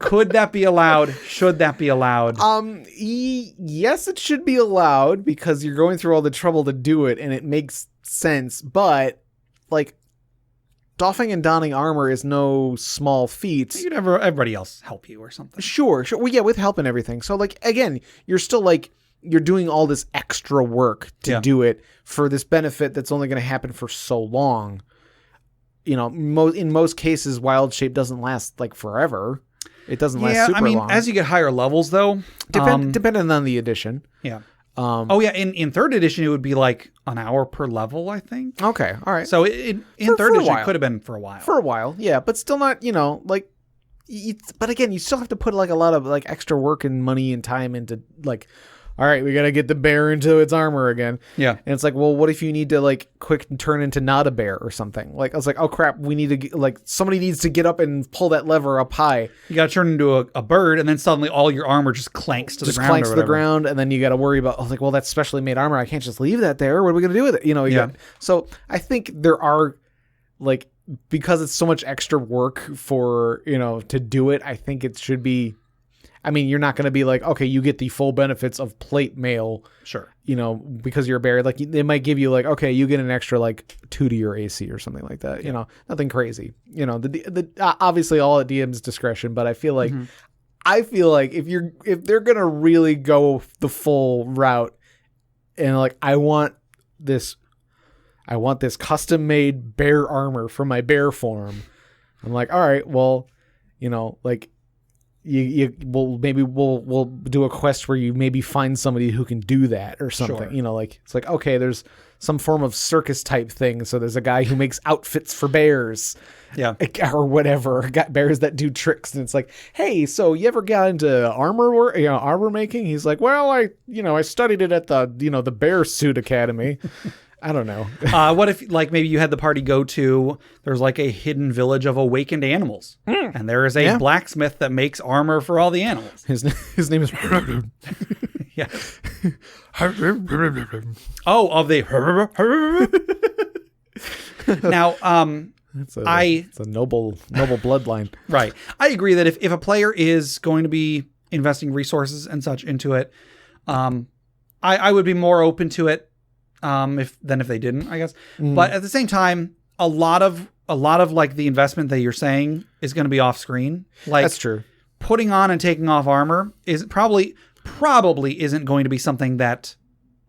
Could that be allowed? Should that be allowed? Yes, it should be allowed because you're going through all the trouble to do it and it makes sense. But doffing and donning armor is no small feat. You'd have everybody else help you or something. Sure. Well, yeah, with help and everything. So again, you're still you're doing all this extra work to do it for this benefit that's only going to happen for so long. You know, in most cases, wild shape doesn't last forever. It doesn't last super long. As you get higher levels, though, depending on the edition. Yeah. In 3rd edition, it would be an hour per level, I think. Okay, all right. So in 3rd edition, it could have been for a while. For a while, yeah, but still not. But again, you still have to put a lot of extra work and money and time into all right, we got to get the bear into its armor again. Yeah. And it's like, well, what if you need to like quick turn into not a bear or something? Like, I was like, oh crap, we need to like somebody needs to get up and pull that lever up high. You got to turn into a bird, and then suddenly all your armor just clanks to the ground. Clanks to the ground, and then you got to worry about, like, well, that's specially made armor. I can't just leave that there. What are we going to do with it? You know, so I think there are, like, because it's so much extra work for, you know, to do it, I think it should be, I mean, you're not going to be like, okay, you get the full benefits of plate mail. Sure. You know, because you're a bear. Like, they might give you, like, okay, you get an extra, like, 2 to your AC or something like that. You know, nothing crazy. You know, the obviously all at DM's discretion, but I feel like, if they're going to really go the full route and, like, I want this custom made bear armor for my bear form. I'm like, all right, well, you know, like we'll do a quest where you maybe find somebody who can do that or something. Sure. You know, like it's like, okay, there's some form of circus type thing. So there's a guy who makes outfits for bears. Yeah. Or whatever. Got bears that do tricks. And it's like, hey, so you ever got into armor making? He's like, well, I studied it at the Bear Suit Academy. I don't know. What if, like, maybe you had the party go to, there's like a hidden village of awakened animals, and there is a blacksmith that makes armor for all the animals. His name is. Yeah. Oh, of the. Now, It's a noble bloodline. Right. I agree that if a player is going to be investing resources and such into it, I would be more open to it. If they didn't, I guess. But at the same time, a lot of like the investment that you're saying is going to be off screen. Like, that's true. Putting on and taking off armor is probably isn't going to be something that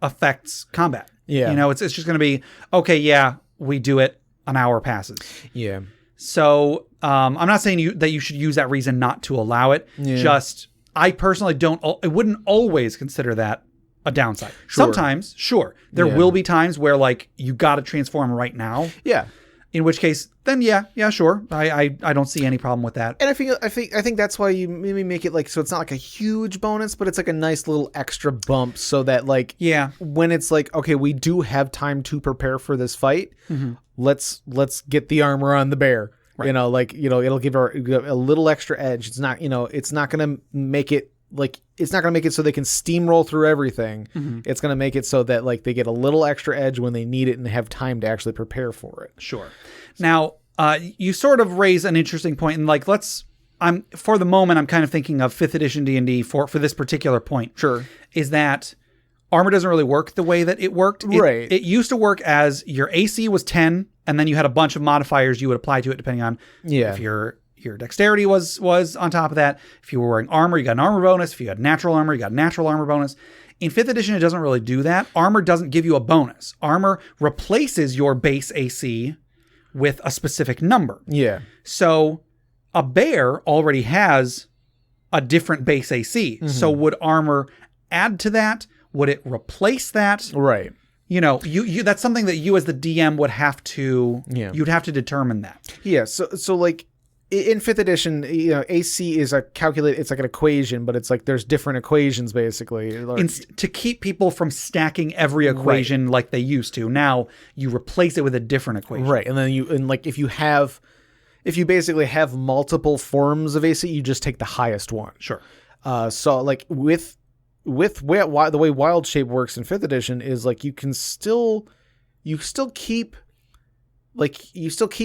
affects combat. Yeah. You know, it's just going to be, okay, yeah, we do it, an hour passes. Yeah. So, I'm not saying that you should use that reason not to allow it. Yeah. Just, I personally I wouldn't always consider that a downside. Sure. Sometimes, sure. There will be times where, like, you got to transform right now. Yeah. In which case, then yeah, sure. I don't see any problem with that. And I think that's why you maybe make it like, so it's not like a huge bonus, but it's like a nice little extra bump so that, like, when it's like, okay, we do have time to prepare for this fight. Mm-hmm. Let's get the armor on the bear. Right. You know, like, you know, it'll give her a little extra edge. It's not, you know, it's not going to make it like, it's not going to make it so they can steamroll through everything. Mm-hmm. It's going to make it so that, like, they get a little extra edge when they need it and they have time to actually prepare for it. Sure. Now, you sort of raise an interesting point, and, like, for the moment, I'm kind of thinking of 5th edition D&D for this particular point. Sure. Is that armor doesn't really work the way that it worked. Right. It used to work as your AC was 10, and then you had a bunch of modifiers you would apply to it depending on if your dexterity was on top of that. If you were wearing armor, you got an armor bonus. If you had natural armor, you got a natural armor bonus. In 5th edition, it doesn't really do that. Armor doesn't give you a bonus. Armor replaces your base AC with a specific number. Yeah. So a bear already has a different base AC. Mm-hmm. So would armor add to that? Would it replace that? Right. You know, you that's something that you as the DM would have to, you'd have to determine that. Yeah. So like, in 5th edition, you know, AC is it's like an equation, but it's like there's different equations basically. To keep people from stacking every equation like they used to. Now you replace it with a different equation. Right. And then if you basically have multiple forms of AC, you just take the highest one. Sure. So like with the way Wild Shape works in 5th edition is like you still keep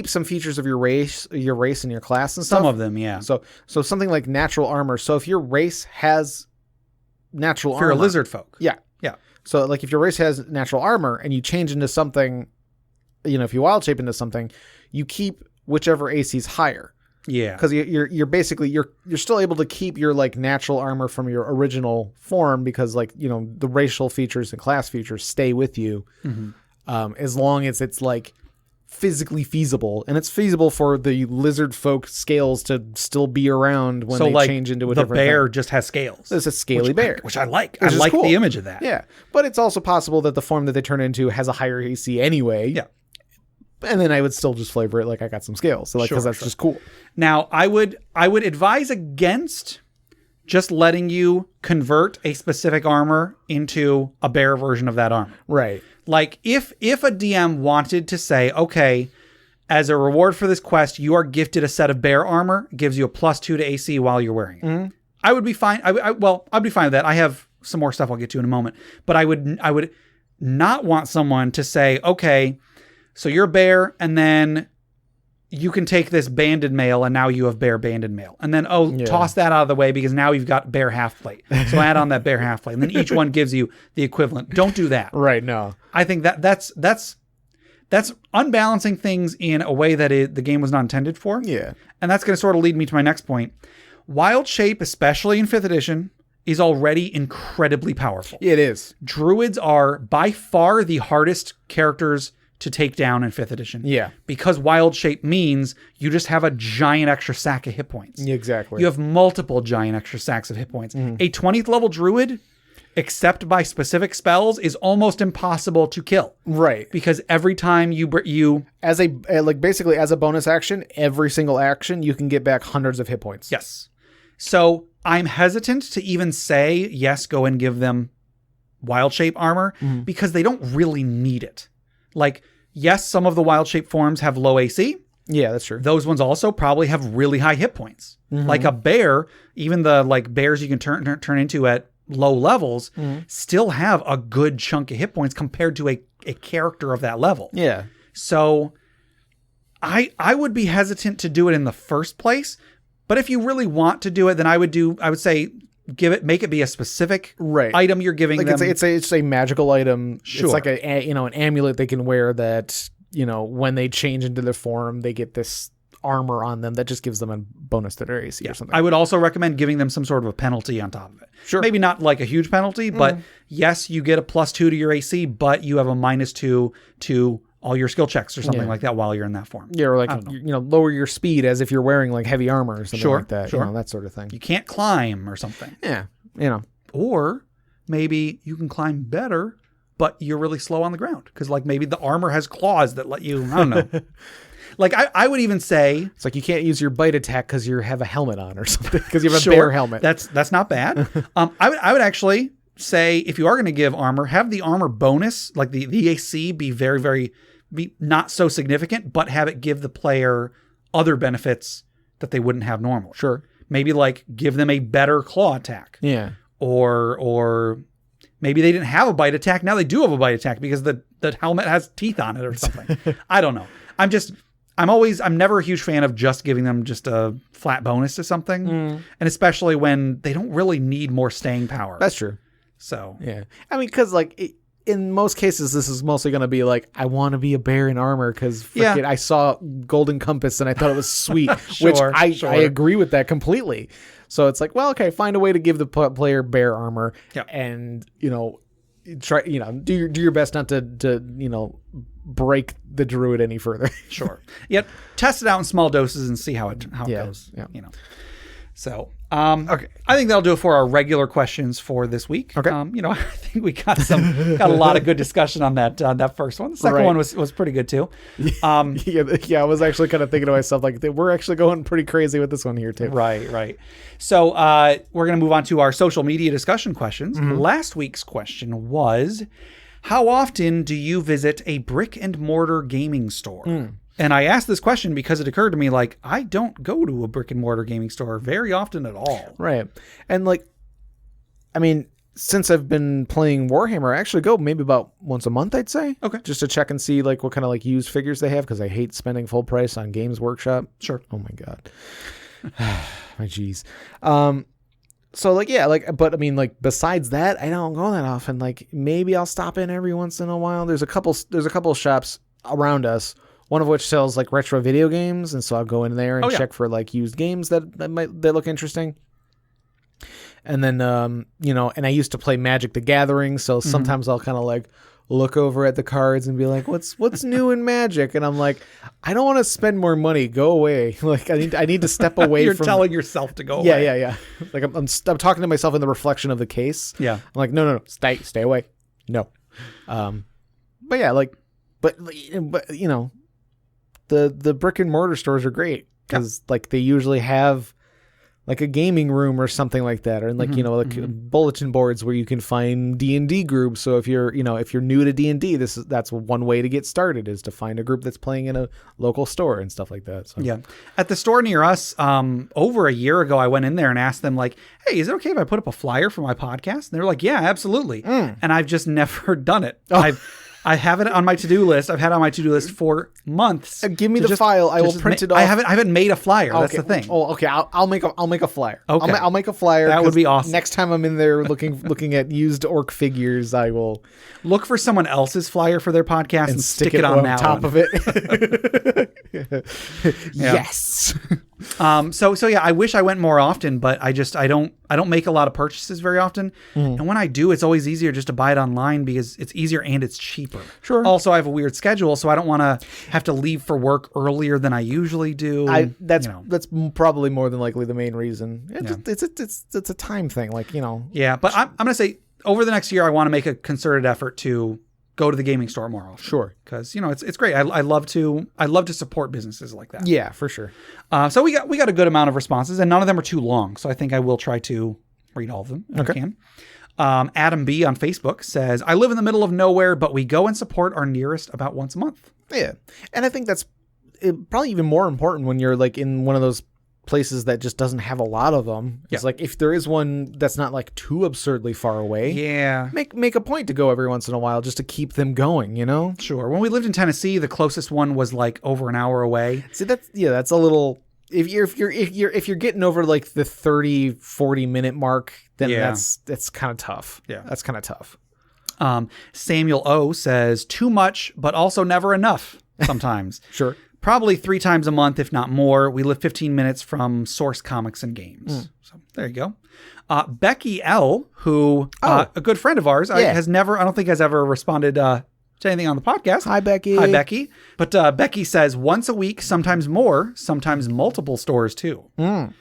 some features of your race and your class and stuff. Some of them, yeah. So something like natural armor. So if your race has natural armor. If you're a lizard folk. Yeah. Yeah. So like if your race has natural armor and you change into something, you know, if you wild shape into something, you keep whichever AC is higher. Yeah. Because you're basically you're still able to keep your like natural armor from your original form because, like, you know, the racial features and class features stay with you, as long as it's like physically feasible, and it's feasible for the lizard folk scales to still be around when they change into a different thing. The bear just has scales. It's a scaly bear, which I like. I like the image of that. Yeah, but it's also possible that the form that they turn into has a higher AC anyway. Yeah, and then I would still just flavor it like I got some scales, so like because that's just cool. Now, I would advise against just letting you convert a specific armor into a bear version of that armor. Right. Like if a DM wanted to say, okay, as a reward for this quest, you are gifted a set of bear armor, gives you a +2 to AC while you're wearing it. I would be fine. I'd be fine with that. I have some more stuff I'll get to in a moment, but I would not want someone to say, okay, so you're a bear, and then you can take this banded mail, and now you have bear banded mail. And then, toss that out of the way because now you've got bear half plate. So add on that bear half plate. And then each one gives you the equivalent. Don't do that. Right, no. I think that's unbalancing things in a way that the game was not intended for. Yeah. And that's going to sort of lead me to my next point. Wild Shape, especially in 5th edition, is already incredibly powerful. It is. Druids are by far the hardest characters to take down in 5th edition. Yeah. Because Wild Shape means you just have a giant extra sack of hit points. Exactly. You have multiple giant extra sacks of hit points. A 20th level Druid, except by specific spells, is almost impossible to kill. Right. Because every time you as basically as a bonus action, every single action, you can get back hundreds of hit points. Yes. So I'm hesitant to even say, yes, go and give them Wild Shape armor because they don't really need it. Like, yes, some of the Wild Shape forms have low AC. Yeah, that's true. Those ones also probably have really high hit points. Like a bear, even the bears you can turn into at low levels still have a good chunk of hit points compared to a character of that level. Yeah. So I would be hesitant to do it in the first place. But if you really want to do it, then I would say make it be a specific item you're giving them. It's a magical item. Sure. It's like an amulet they can wear that, when they change into their form, they get this armor on them that just gives them a bonus to their AC or something. I would also recommend giving them some sort of a penalty on top of it. Sure. Maybe not like a huge penalty, but yes, you get a +2 to your AC, but you have a -2 to all your skill checks or something like that while you're in that form. Yeah, or like, lower your speed as if you're wearing like heavy armor or something like that. Sure. That sort of thing. You can't climb or something. Yeah. Or maybe you can climb better, but you're really slow on the ground. Because maybe the armor has claws that let you, I don't know. I would even say... It's like you can't use your bite attack because you have a helmet on or something. Because you have a bear helmet. That's not bad. I would actually say, if you are going to give armor, have the armor bonus, like the AC be very, very... be not so significant, but have it give the player other benefits that they wouldn't have normally. Sure. Maybe give them a better claw attack. Yeah. Or maybe they didn't have a bite attack. Now they do have a bite attack because the helmet has teeth on it or something. I don't know. I'm never a huge fan of just giving them just a flat bonus to something. And especially when they don't really need more staying power. That's true. So. Yeah. I mean, because in most cases, this is mostly going to be I want to be a bear in armor because I saw Golden Compass and I thought it was sweet, which I agree with that completely. So it's okay, find a way to give the player bear armor and, try, do your best not to break the druid any further. Sure. Yep. Test it out in small doses and see how it goes. Yeah. So, okay. I think that'll do it for our regular questions for this week. Okay. I think we got a lot of good discussion on that first one. The second one was pretty good too. I was actually kind of thinking to myself, we're actually going pretty crazy with this one here too. Right. So, we're going to move on to our social media discussion questions. Last week's question was, how often do you visit a brick and mortar gaming store? And I asked this question because it occurred to me, I don't go to a brick and mortar gaming store very often at all. Right. And since I've been playing Warhammer, I actually go maybe about once a month, I'd say. Okay. Just to check and see what kind of used figures they have, because I hate spending full price on Games Workshop. Sure. Oh my God. My geez. But besides that, I don't go that often. Maybe I'll stop in every once in a while. There's a couple of shops around us, one of which sells retro video games, and so I'll go in there and check for used games that look interesting. And then and I used to play Magic the Gathering, so sometimes I'll kind of look over at the cards and be like, what's new in Magic? And I'm I don't want to spend more money. Go away. I need to step away. You're from telling yourself to go away. Yeah. I'm talking to myself in the reflection of the case. Yeah. I'm no, stay away. No. The brick and mortar stores are great because they usually have like a gaming room or something like that, or like bulletin boards where you can find D&D groups. So if you're new to D&D, that's one way to get started, is to find a group that's playing in a local store and stuff like that. So. Yeah, at the store near us, over a year ago, I went in there and asked them like, "Hey, is it okay if I put up a flyer for my podcast?" And they were like, "Yeah, absolutely." And I've just never done it. I have it on my to-do list. I've had it on my to-do list for months. Give me the file. I will print it off. I haven't made a flyer. That's the thing. Oh, okay. I'll make a flyer. Okay. I'll make a flyer. That would be awesome. Next time I'm in there looking at used orc figures, I will look for someone else's flyer for their podcast and stick it on that top one. of it. Yes. So yeah, I wish I went more often, but I don't make a lot of purchases very often. And when I do, it's always easier just to buy it online because it's easier and it's cheaper. Sure. Also, I have a weird schedule, so I don't want to have to leave for work earlier than I usually do. That's probably more than likely the main reason. It's a time thing, like, Yeah, but I'm going to say over the next year, I want to make a concerted effort to go to the gaming store more often. Sure. Because, it's great. I love to support businesses like that. Yeah, for sure. So we got a good amount of responses, and none of them are too long. So I think I will try to read all of them if I can. Adam B on Facebook says, "I live in the middle of nowhere, but we go and support our nearest about once a month." Yeah. And I think that's probably even more important when you're like in one of those places that just doesn't have a lot of them. It's like if there is one that's not like too absurdly far away, make a point to go every once in a while just to keep them going, Sure. When we lived in Tennessee, the closest one was like over an hour away. See, that's a little, if you're getting over like the 30-40 minute mark, then that's kind of tough. Yeah, that's kind of tough. Samuel O says, "Too much, but also never enough sometimes." Sure. Probably 3 times a month, if not more. We live 15 minutes from Source Comics and Games. So there you go. Becky L, who a good friend of ours, I don't think has ever responded to anything on the podcast. Hi, Becky. Hi, Becky. But Becky says once a week, sometimes more, sometimes multiple stores too. And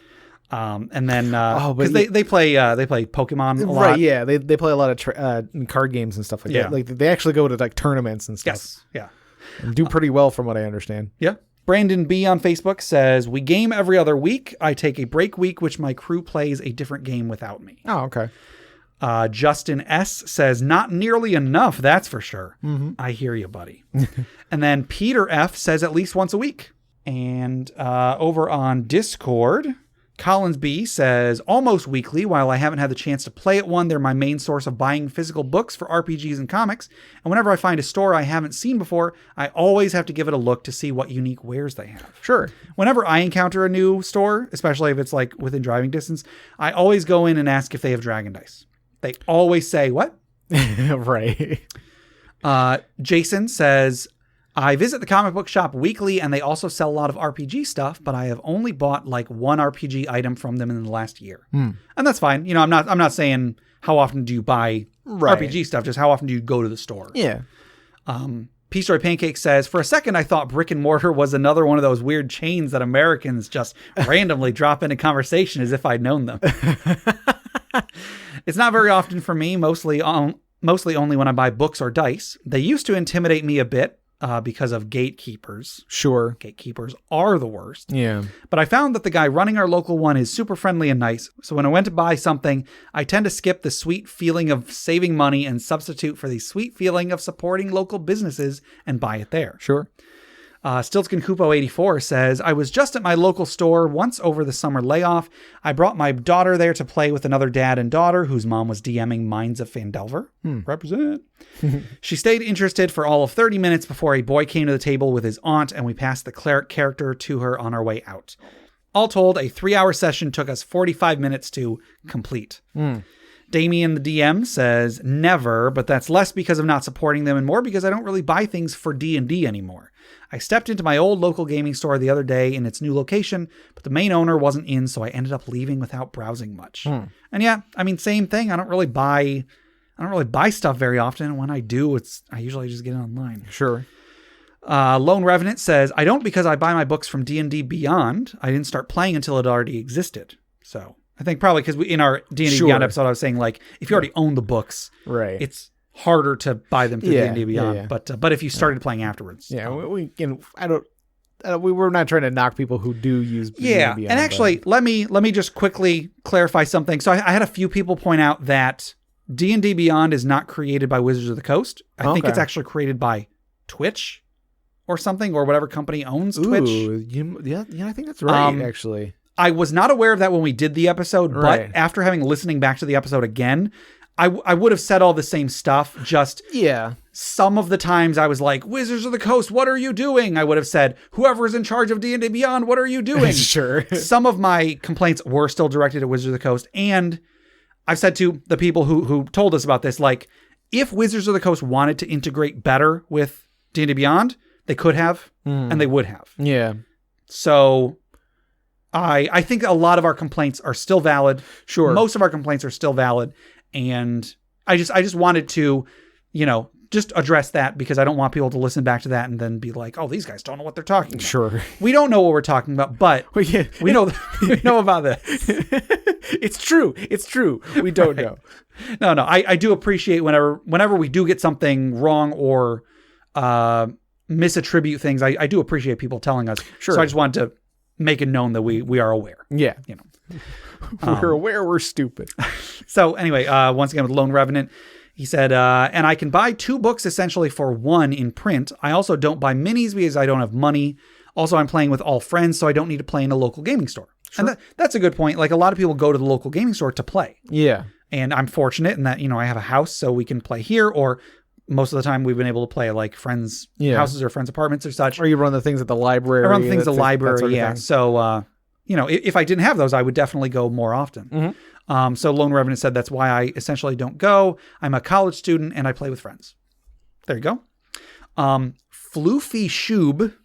then because they play Pokemon a lot. Right, yeah. They play a lot of card games and stuff like that. Like they actually go to like tournaments and stuff. Yes, yeah. And do pretty well from what I understand. Yeah. Brandon B on Facebook says, "We game every other week. I take a break week, which my crew plays a different game without me." Oh, okay. Justin S says, "Not nearly enough, that's for sure." I hear you, buddy. And then Peter F says at least once a week. And over on Discord, Collins B says, "Almost weekly. While I haven't had the chance to play at one, they're my main source of buying physical books for RPGs and comics. And whenever I find a store I haven't seen before, I always have to give it a look to see what unique wares they have." Sure. Whenever I encounter a new store, especially if it's like within driving distance, I always go in and ask if they have Dragon Dice. They always say, "What?" Right. Jason says, "I visit the comic book shop weekly and they also sell a lot of RPG stuff, but I have only bought like one RPG item from them in the last year." And that's fine. I'm not saying how often do you buy RPG stuff, just how often do you go to the store. Yeah. P-Story Pancake says, "For a second, I thought brick and mortar was another one of those weird chains that Americans just randomly drop into conversation as if I'd known them." It's not very often for me, mostly only when I buy books or dice. They used to intimidate me a bit because of gatekeepers. Sure. Gatekeepers are the worst. Yeah. But I found that the guy running our local one is super friendly and nice. So when I went to buy something, I tend to skip the sweet feeling of saving money and substitute for the sweet feeling of supporting local businesses and buy it there. Sure. Stiltskin Kupo 84 says, "I was just at my local store once over the summer layoff. I brought my daughter there to play with another dad and daughter whose mom was DMing Minds of Phandelver. Represent. She stayed interested for all of 30 minutes before a boy came to the table with his aunt, and we passed the cleric character to her on our way out. All told, a 3-hour session took us 45 minutes to complete." Damien the DM says, "Never, but that's less because of not supporting them and more because I don't really buy things for D&D anymore. I stepped into my old local gaming store the other day in its new location, but the main owner wasn't in, so I ended up leaving without browsing much." And yeah, I mean, same thing. I don't really buy stuff very often. When I do, I usually just get it online. Sure. Lone Revenant says, "I don't because I buy my books from D&D Beyond. I didn't start playing until it already existed." So I think probably because in our D&D Beyond episode, I was saying like, if you already own the books, right, it's harder to buy them through D&D Beyond. Yeah. But if you started playing afterwards, I don't. we were not trying to knock people who do use Yeah, D&D and actually, let me just quickly clarify something. So I had a few people point out that D&D Beyond is not created by Wizards of the Coast. I think it's actually created by Twitch or something, or whatever company owns Twitch. Yeah, I think that's right, actually. I was not aware of that when we did the episode, Right. but after listening back to the episode again, I would have said all the same stuff, just some of the times I was like, Wizards of the Coast, what are you doing? I would have said, whoever is in charge of D&D Beyond, what are you doing? Sure. Some of my complaints were still directed at Wizards of the Coast, and I've said to the people who told us about this, like, if Wizards of the Coast wanted to integrate better with D&D Beyond, they could have, and they would have. Yeah. So I think a lot of our complaints are still valid. Sure. Most of our complaints are still valid. And I just wanted to, just address that, because I don't want people to listen back to that and then be like, oh, these guys don't know what they're talking about. Sure. We don't know what we're talking about, but we know about this. It's true. We don't know. No, I do appreciate whenever we do get something wrong or misattribute things. I do appreciate people telling us. Sure. So I just wanted to make it known that we are aware. Yeah. We're aware we're stupid. So anyway, once again with Lone Revenant, he said, and I can buy 2 books essentially for 1 in print. I also don't buy minis because I don't have money. Also, I'm playing with all friends, so I don't need to play in a local gaming store. Sure. And that's a good point. Like, a lot of people go to the local gaming store to play. Yeah. And I'm fortunate in that, I have a house, so we can play here, or most of the time we've been able to play at like friends' houses or friends' apartments or such. Or you run the things at the library. I run the things at the library, sort of yeah. thing. So, if I didn't have those, I would definitely go more often. Mm-hmm. So Lone Revenant said that's why I essentially don't go. I'm a college student and I play with friends. There you go. Floofy Shoob,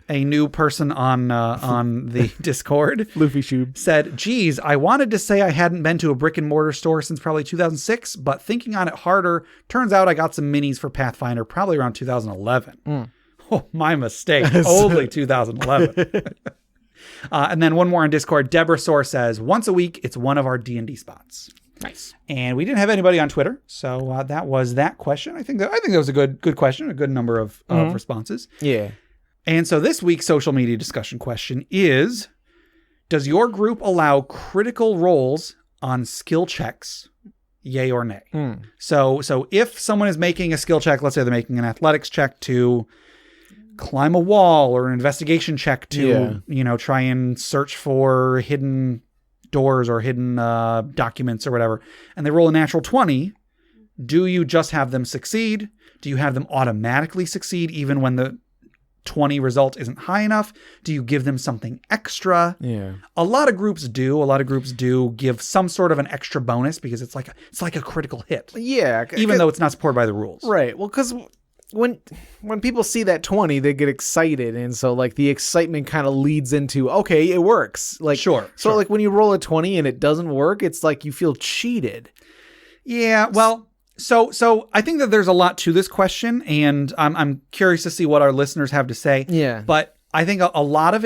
a new person on the Discord, Floofy Shoob, said, geez, I wanted to say I hadn't been to a brick and mortar store since probably 2006, but thinking on it harder, turns out I got some minis for Pathfinder probably around 2011. Oh, my mistake. Only 2011. And then one more on Discord. Deborah Soar says, once a week, it's one of our D&D spots. Nice. And we didn't have anybody on Twitter, so that was that question. I think that was a good question, a good number of responses. Yeah. And so this week's social media discussion question is, does your group allow critical rolls on skill checks, yay or nay? So if someone is making a skill check, let's say they're making an athletics check to climb a wall, or an investigation check to, try and search for hidden doors or hidden documents or whatever, and they roll a natural 20, do you just have them succeed? Do you have them automatically succeed even when the 20 result isn't high enough? Do you give them something extra? Yeah. A lot of groups do give some sort of an extra bonus, because it's like a critical hit. Yeah. Even though it's not supported by the rules. Right. Well, because when people see that 20, they get excited, and so like the excitement kind of leads into, okay, it works. Like, sure. Like when you roll a 20 and it doesn't work, it's like you feel cheated. Yeah. Well, so I think that there's a lot to this question, and I'm curious to see what our listeners have to say. Yeah. But I think a lot of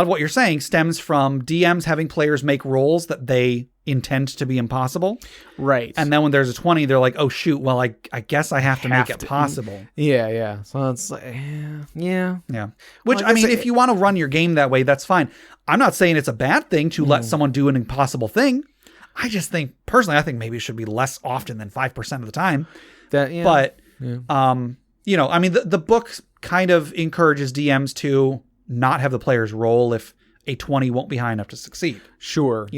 what you're saying stems from DMs having players make rolls that they intend to be impossible. Right. And then when there's a 20, they're like, oh shoot, well, I guess I have to make it possible. Yeah. So it's like, yeah. Which, Well, I mean, if you want to run your game that way, that's fine. I'm not saying it's a bad thing to Hmm. let someone do an impossible thing. I just think, personally, I think maybe it should be less often than 5% of the time. But, I mean, the book kind of encourages DMs to not have the players roll if a 20 won't be high enough to succeed. Sure.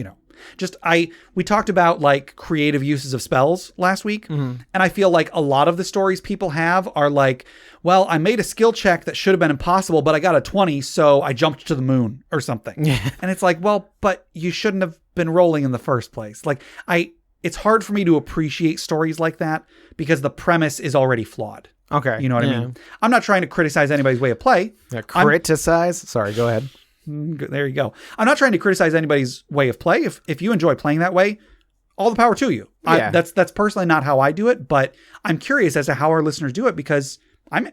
We talked about like creative uses of spells last week. And I feel like a lot of the stories people have are like, well, I made a skill check that should have been impossible, but I got a 20, so I jumped to the moon or something. And it's like, well, but you shouldn't have been rolling in the first place. Like, it's hard for me to appreciate stories like that because the premise is already flawed. Okay. You know what I mean? I'm not trying to criticize anybody's way of play. Sorry, go ahead. There you go. I'm not trying to criticize anybody's way of play. If you enjoy playing that way, all the power to you. Yeah. That's personally not how I do it, but I'm curious as to how our listeners do it, because I'm,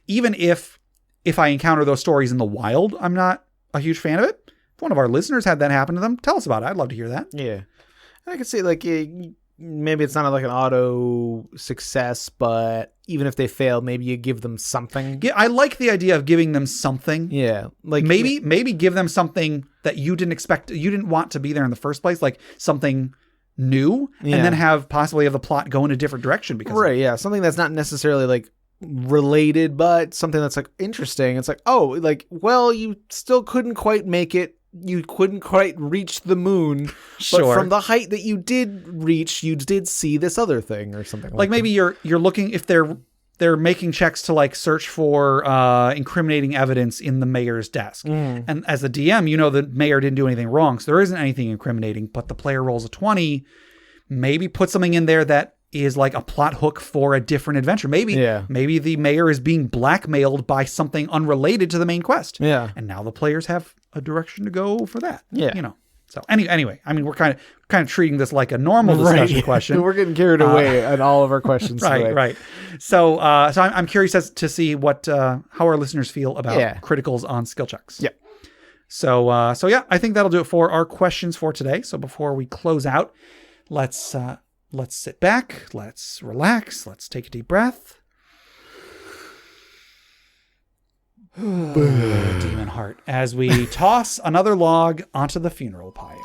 even if I encounter those stories in the wild, I'm not a huge fan of it. If one of our listeners had that happen to them, tell us about it. I'd love to hear that. Yeah. I could say like, maybe it's not like an auto success, but even if they fail, maybe you give them something. Yeah, I like the idea of giving them something. Yeah, like maybe give them something that you didn't expect, you didn't want to be there in the first place, like something new, and then have the plot go in a different direction because right, yeah, something that's not necessarily like related, but something that's like interesting. It's like, oh, like, well, you still couldn't quite make it. You couldn't quite reach the moon, Sure. but from the height that you did reach, you did see this other thing or something. like maybe you're looking, if they're making checks to like search for incriminating evidence in the mayor's desk. And as the DM, you know the mayor didn't do anything wrong, so there isn't anything incriminating, but the player rolls a 20, maybe put something in there that is like a plot hook for a different adventure. Maybe the mayor is being blackmailed by something unrelated to the main quest. Yeah. And now the players have a direction to go for that. Yeah. You know. So anyway, I mean, we're kind of treating this like a normal discussion question. We're getting carried away on all of our questions today. Right. So I'm curious as to see what how our listeners feel about criticals on skill checks. Yeah. So yeah, I think that'll do it for our questions for today. So before we close out, let's sit back, let's relax, let's take a deep breath. Demon heart, as we toss another log onto the funeral pyre.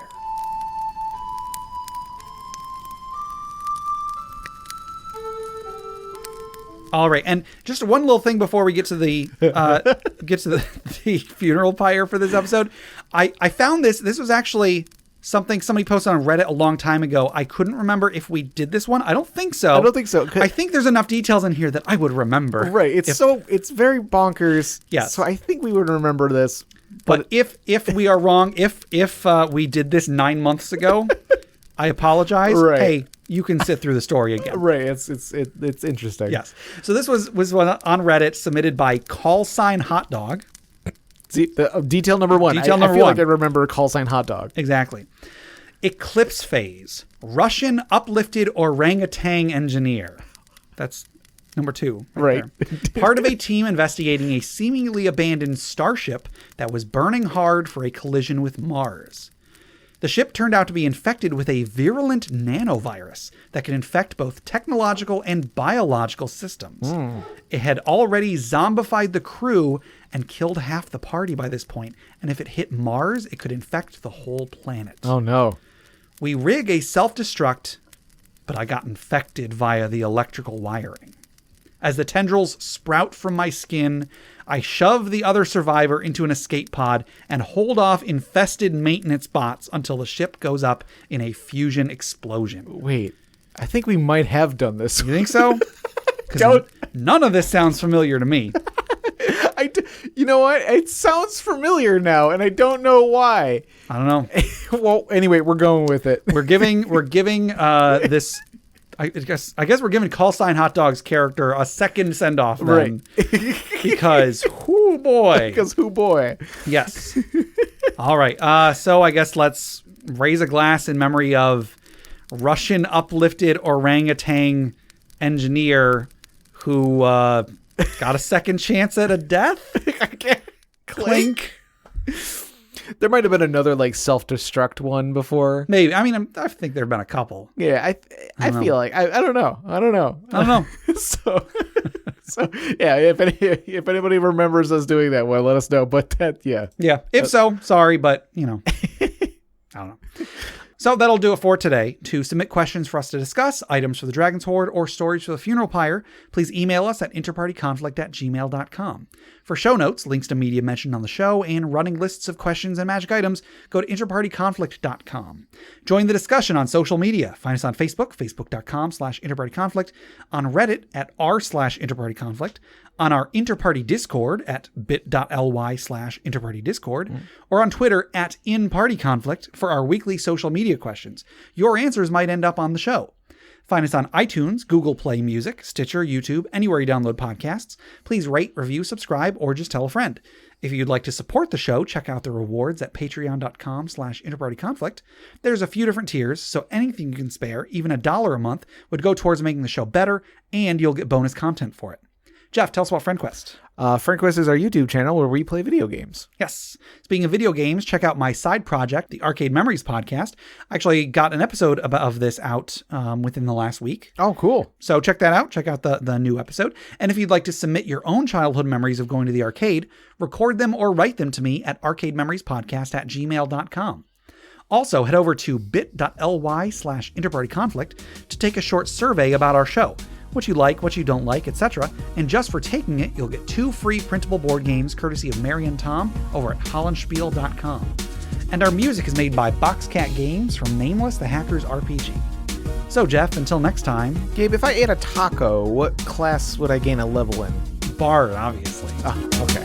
All right, and just one little thing before we get to the the funeral pyre for this episode. I found this was actually something somebody posted on Reddit a long time ago. I couldn't remember if we did this one. I don't think so. I think there's enough details in here that I would remember. Right. It's very bonkers. Yes. So I think we would remember this. But if we are wrong, if we did this 9 months ago, I apologize. Right. Hey, you can sit through the story again. Right. It's interesting. Yes. So this was one on Reddit submitted by callsign_hotdog. See, detail number one. I feel like I remember call sign hot dog. Exactly. Eclipse phase. Russian uplifted orangutan engineer. That's number 2. Right. Part of a team investigating a seemingly abandoned starship that was burning hard for a collision with Mars. The ship turned out to be infected with a virulent nanovirus that can infect both technological and biological systems. It had already zombified the crew and killed half the party by this point, and if it hit Mars, it could infect the whole planet. Oh no. We rig a self-destruct, but I got infected via the electrical wiring. As the tendrils sprout from my skin, I shove the other survivor into an escape pod and hold off infested maintenance bots until the ship goes up in a fusion explosion. Wait, I think we might have done this. You think so? Because none of this sounds familiar to me. You know what? It sounds familiar now, and I don't know why. I don't know. Well, anyway, we're going with it. We're giving this. I guess we're giving call sign hot dog's character a second send off then, right? Because whoo boy. Yes. All right. So I guess let's raise a glass in memory of Russian uplifted orangutan engineer who got a second chance at a death. Clink. There might have been another like self-destruct one before. Maybe. I mean, I think there have been a couple. Yeah, I feel like I don't know. So yeah, if anybody remembers us doing that one, let us know. But yeah. If so, sorry, but I don't know. So that'll do it for today. To submit questions for us to discuss, items for the Dragon's Hoard, or stories for the funeral pyre, please email us at interpartyconflict@gmail.com. For show notes, links to media mentioned on the show, and running lists of questions and magic items, go to interpartyconflict.com. Join the discussion on social media. Find us on Facebook, facebook.com/interpartyconflict, on Reddit at r/interpartyconflict, on our Interparty Discord at bit.ly/interpartydiscord, or on Twitter at InPartyConflict for our weekly social media questions. Your answers might end up on the show. Find us on iTunes, Google Play Music, Stitcher, YouTube, anywhere you download podcasts. Please rate, review, subscribe, or just tell a friend. If you'd like to support the show, check out the rewards at patreon.com/interpartyconflict. There's a few different tiers, so anything you can spare, even $1 a month, would go towards making the show better, and you'll get bonus content for it. Jeff, tell us about FriendQuest. FriendQuest is our YouTube channel where we play video games. Yes. Speaking of video games, check out my side project, the Arcade Memories podcast. I actually got an episode of this out within the last week. Oh, cool. So check that out. Check out the new episode. And if you'd like to submit your own childhood memories of going to the arcade, record them or write them to me at arcadememoriespodcast@gmail.com. Also, head over to bit.ly/InterPartyConflict to take a short survey about our show. What you like, what you don't like, etc. And just for taking it, you'll get 2 free printable board games courtesy of Mary and Tom over at hollandspiel.com. And our music is made by Boxcat Games from Nameless the Hacker's RPG. So Jeff, until next time, Gabe, if I ate a taco, what class would I gain a level in? Bard, obviously. Ah, okay.